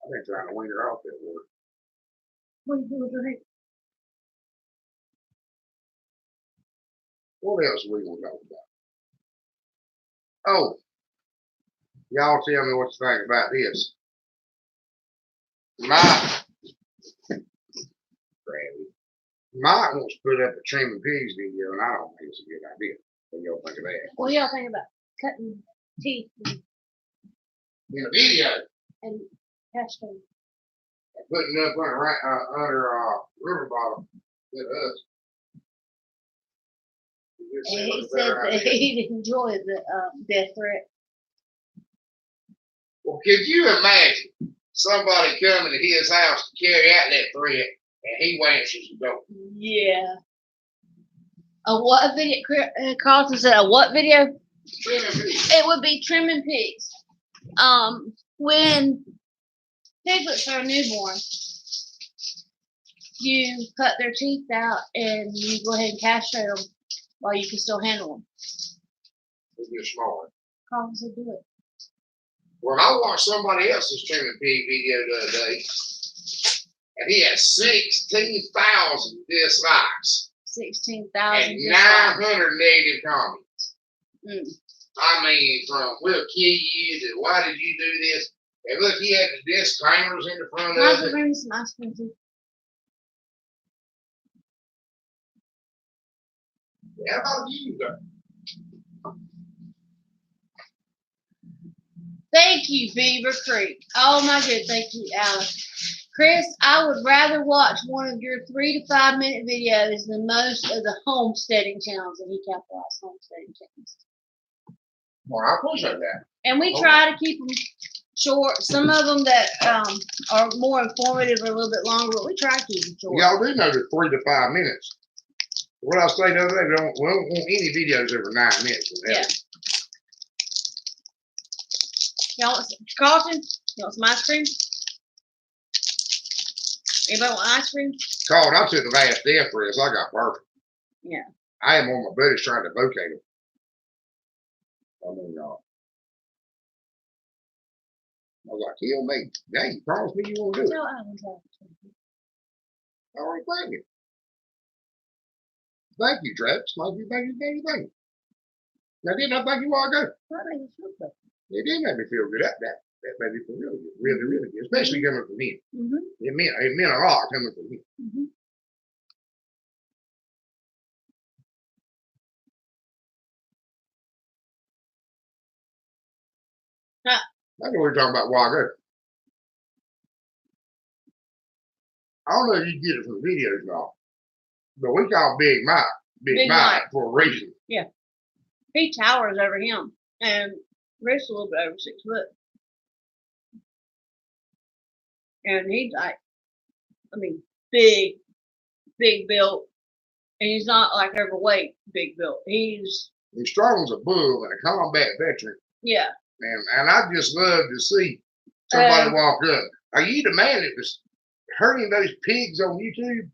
I've been trying to win her off that word. What do you do with your head? What else are we going to talk about? Oh, y'all tell me what you think about this. Mike wants to put up a trimming pigs video, and I don't think it's a good idea. What do y'all think of that? What do y'all think about cutting teeth In a video, and castrating? putting up under river bottom with us. And he said that he'd enjoy the death threat. Well, could you imagine somebody coming to his house to carry out that threat, and he answers the door? Yeah. A what video? Carlton said a what video? Trimming pigs. It would be trimming pigs. When piglets are newborn, you cut their teeth out and you go ahead and castrate them while you can still handle them. It'd be smart. Carlton said do it. Well, I watched somebody else's trimming pig video the other day, and he had 16,000 dislikes 16,000. and 900 negative comments. Mm. I mean, from "we'll kill you" to "why did you do this?" And look, he had the disclaimers in the front I of could it. bring me some ice cream too. How about you, though? Thank you, Beaver Creek. Oh my good, thank you, Alice. Chris, I would rather watch one of your 3 to 5 minute videos than most of the homesteading channels, and he capitalized homesteading channels. Well, I appreciate that. And we try to keep them short. Some of them that are more informative are a little bit longer, but we try to keep them short. Y'all do know they're 3 to 5 minutes. What I say the other day, we don't want any videos over 9 minutes. Yeah. Y'all want some Carlton? You want some ice cream? Anybody want ice cream? Called, I took the last death risk. I got perfect. Yeah. I am on my buddies trying to locate him. I mean, I was like, kill me. Now you promised me you won't do it. No, I don't try. All right, thank you. Thank you, Travis. Thank you. Now, didn't I thank you a while ago? That made me feel good. It did make me feel good. That made me feel really good. Really, really good. Especially coming from him. Mm-hmm. It meant a lot coming from him. Mm-hmm. That's what we were talking about a while ago. I don't know if you get it from the videos or not, but we call Big Mike Big Mike for a reason. Yeah. He towers over him, and Rick's a little bit over 6 foot. And he's like, I mean, big built. And he's not like overweight, big built. He's strong as a bull and a combat veteran. Yeah. And I just love to see somebody walk up. Are you the man that was hurting those pigs on YouTube?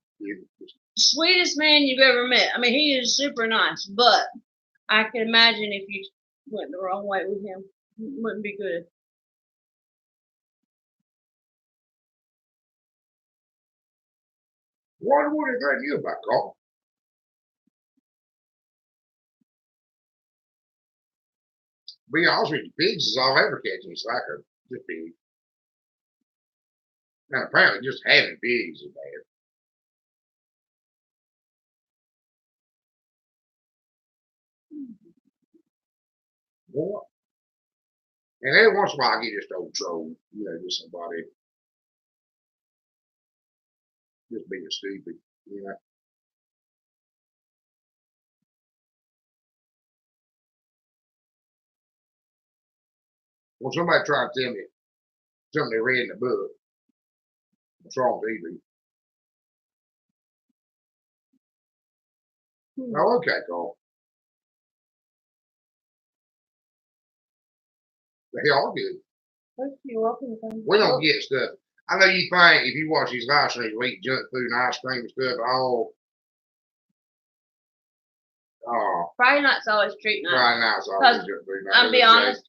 Sweetest man you've ever met. I mean, he is super nice, but I can imagine if you went the wrong way with him, it wouldn't be good. What would it threaten you about, Carl? Be honest with you, pigs is all ever catching. It's like a pig. Now apparently just having pigs is bad. Boy. And every once in a while I get just old troll, just somebody just being stupid. Well, somebody tried to tell me something they read in the book. What's wrong with TV? Oh, okay, Carl. They all good. You're welcome. We don't get stuff. I know you think if you watch these live streams, we eat junk food and ice cream and stuff. Friday night's always treat night. Friday night's always junk food night. I'll be honest.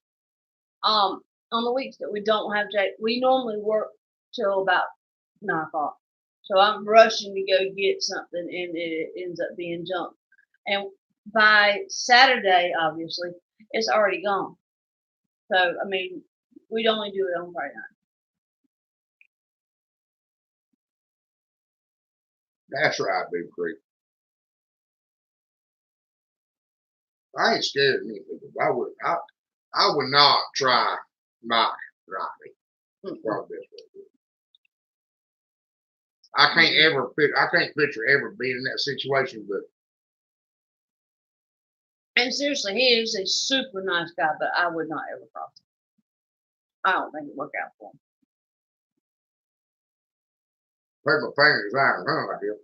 On the weeks that we don't have Jake, we normally work till about 9 o'clock. So I'm rushing to go get something, and it ends up being junk. And by Saturday, obviously, it's already gone. So I mean, we'd only do it on Friday night. That's right, Big Creek. I ain't scared of anything. I would not try Mike Riley. I can't picture ever being in that situation, but. And seriously, he is a super nice guy, but I would not ever cross him. I don't think it'd work out for him. Put my fingers out and run like him.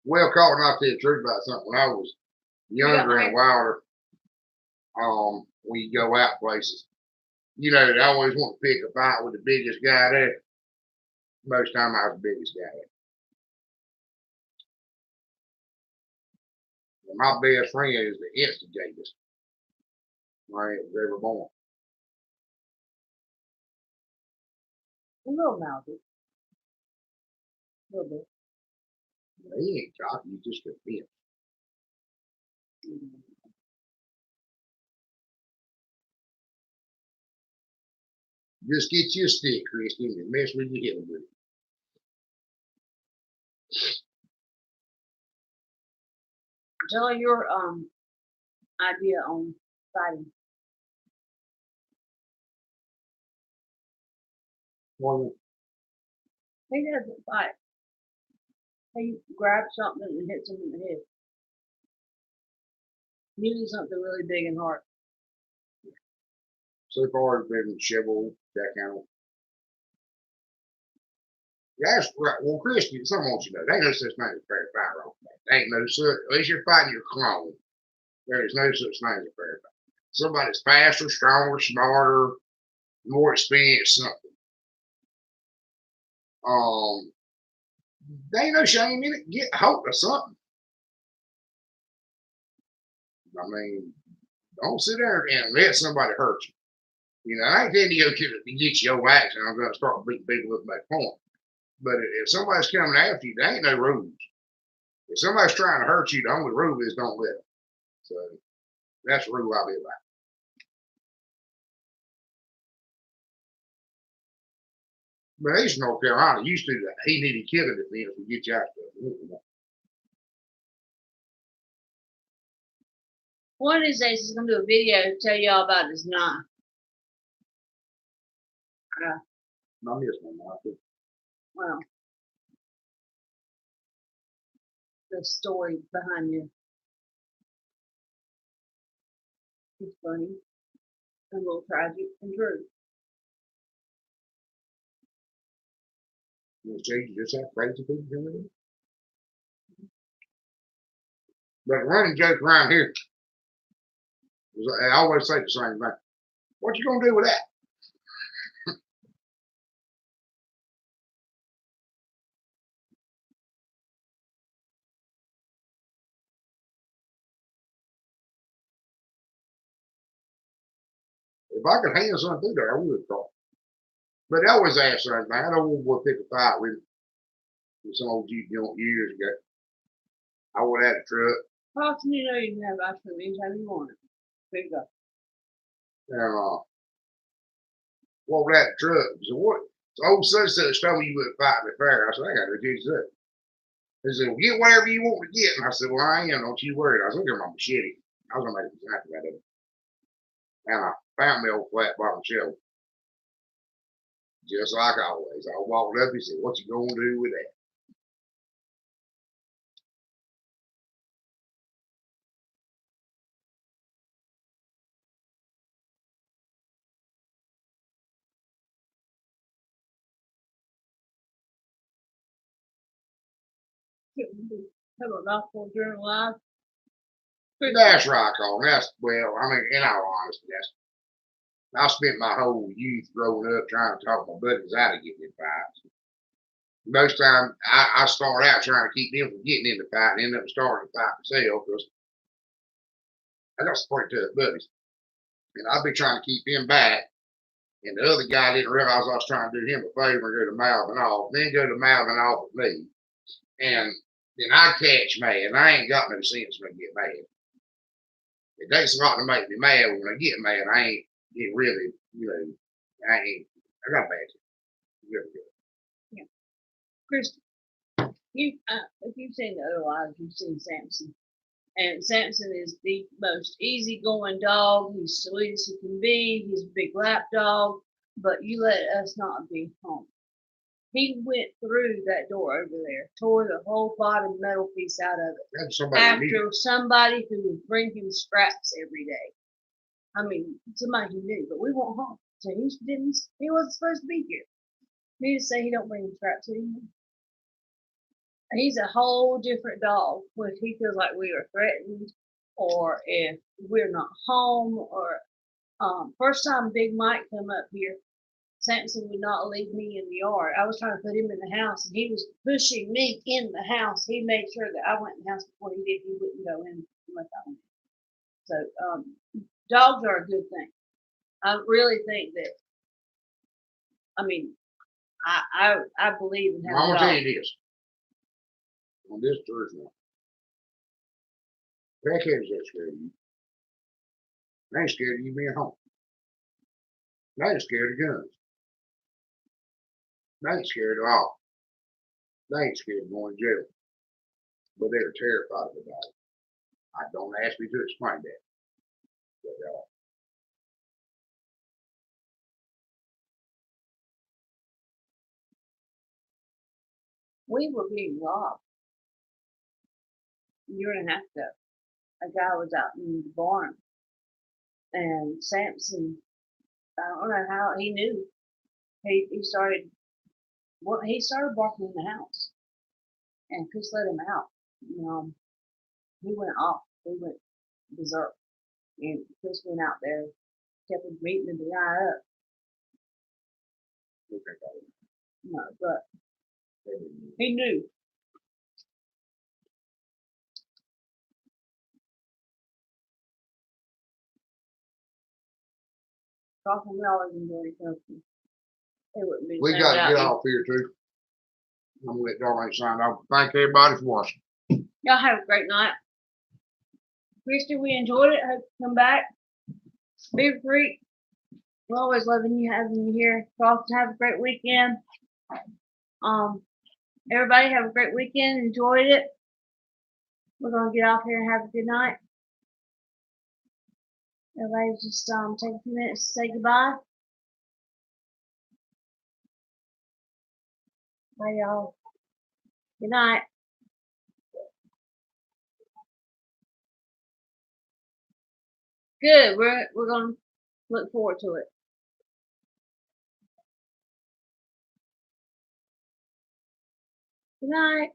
Well, Carl, and I'll tell you the truth about something. When I was younger and wilder, when you go out places, they always want to pick a fight with the biggest guy there. Most time I was the biggest guy there. And my best friend is the instigator. Right, was ever born. A little mouthy. A little bit. He ain't cocky, he's just convinced. Just get you a stick, Christy, and mess with your head with it. Tell your idea on fighting. Well, He doesn't fight. He grabs something and hits him in the head. Usually something really big and hard. So far, it's been shovel, that kind of. That's right. Well, Christy, someone wants you to know, there ain't no such thing as a fair fight wrong. There ain't no such, unless you're fighting your clone, there is no such thing as a fair fight. Somebody's faster, stronger, smarter, more experienced, something. There ain't no shame in it. Get hold of something. I mean, don't sit there and let somebody hurt you. I ain't telling you to get your action. I'm going to start beating people up back point. But if somebody's coming after you, there ain't no rules. If somebody's trying to hurt you, the only rule is don't let them. So that's the rule I'll be about. But East North Carolina used to that. He needed killing defense to get you out there. One of these days, he's going to do a video to tell you all about his knife. I miss my knife. Well, the story behind it. It's funny, a little tragic, and true. You just have crazy people coming in. But the running joke around here, I always say the same thing. What you gonna do with that? If I could hand something through there, I would call. But they always ask something. I don't want to pick a fight with him. Some old Jeep junk years ago. I would have had a truck. How often do you know you can have ice cream anytime you want it? There you go. And what was that truck? So what? So old son said, "Told you would fight me fair." I said, "I got to do that." He said, "Well, get whatever you want to get." And I said, "Well, I am. Don't you worry." I was looking at my machete. I was gonna make a example out of it. And I found me old flat bottom shelf. Just like always. I walked up. He said, "What you gonna do with that?" Have a gospel journal live. That's right, Colin. That's well. I mean, in all honesty, I spent my whole youth growing up trying to talk my buddies out of getting in fights. Most time, I start out trying to keep them from getting in the fight and end up starting the fight myself because I got some pretty tough buddies. And I'd be trying to keep him back. And the other guy didn't realize I was trying to do him a favor and go to mouthing off, then go to mouthing off at me. And then I catch mad. And I ain't got no sense when I get mad. It takes a lot to make me mad. When I get mad, I ain't get really, I got bad. Really good. Yeah. Chris, if you've seen the other lives, you've seen Samson. And Samson is the most easygoing dog. He's sweet as he can be. He's a big lap dog, but you let us not be home. He went through that door over there, tore the whole bottom metal piece out of it. After somebody who would bring him scraps every day. I mean, somebody who knew, but we went home. So he wasn't supposed to be here. Need to say he don't bring him scraps anymore. He's a whole different dog when he feels like we are threatened or if we're not home or first time Big Mike come up here, Samson would not leave me in the yard. I was trying to put him in the house and he was pushing me in the house. He made sure that I went in the house before he did. He wouldn't go in unless I went. So dogs are a good thing. I really think that, I mean, I believe in having I'm dogs. gonna tell you this. On this church now. Crackheads ain't scared of you. They ain't scared of you being home. They ain't scared of guns. They ain't scared at all. They ain't scared of going to jail. But they're terrified of the dog. I don't ask me to explain that. But we were being robbed. A year and a half ago, a guy was out in the barn, and Samson, I don't know how he knew. He started barking in the house, and Chris let him out. He went off. He went berserk, and Chris went out there, kept him beating the guy up. No, but he knew. Talking, we always enjoy company. we got to get off here too. I'm gonna let Darlene sign off. Thank everybody for watching. Y'all have a great night. Christy, we enjoyed it. Hope you come back. Beaver Creek, we're always loving you, having you here. Croft, have a great weekend. Everybody have a great weekend. Enjoyed it. We're gonna get off here and have a good night. Everybody just take a few minutes to say goodbye. Bye, y'all. Good night. Good. We're gonna look forward to it. Good night.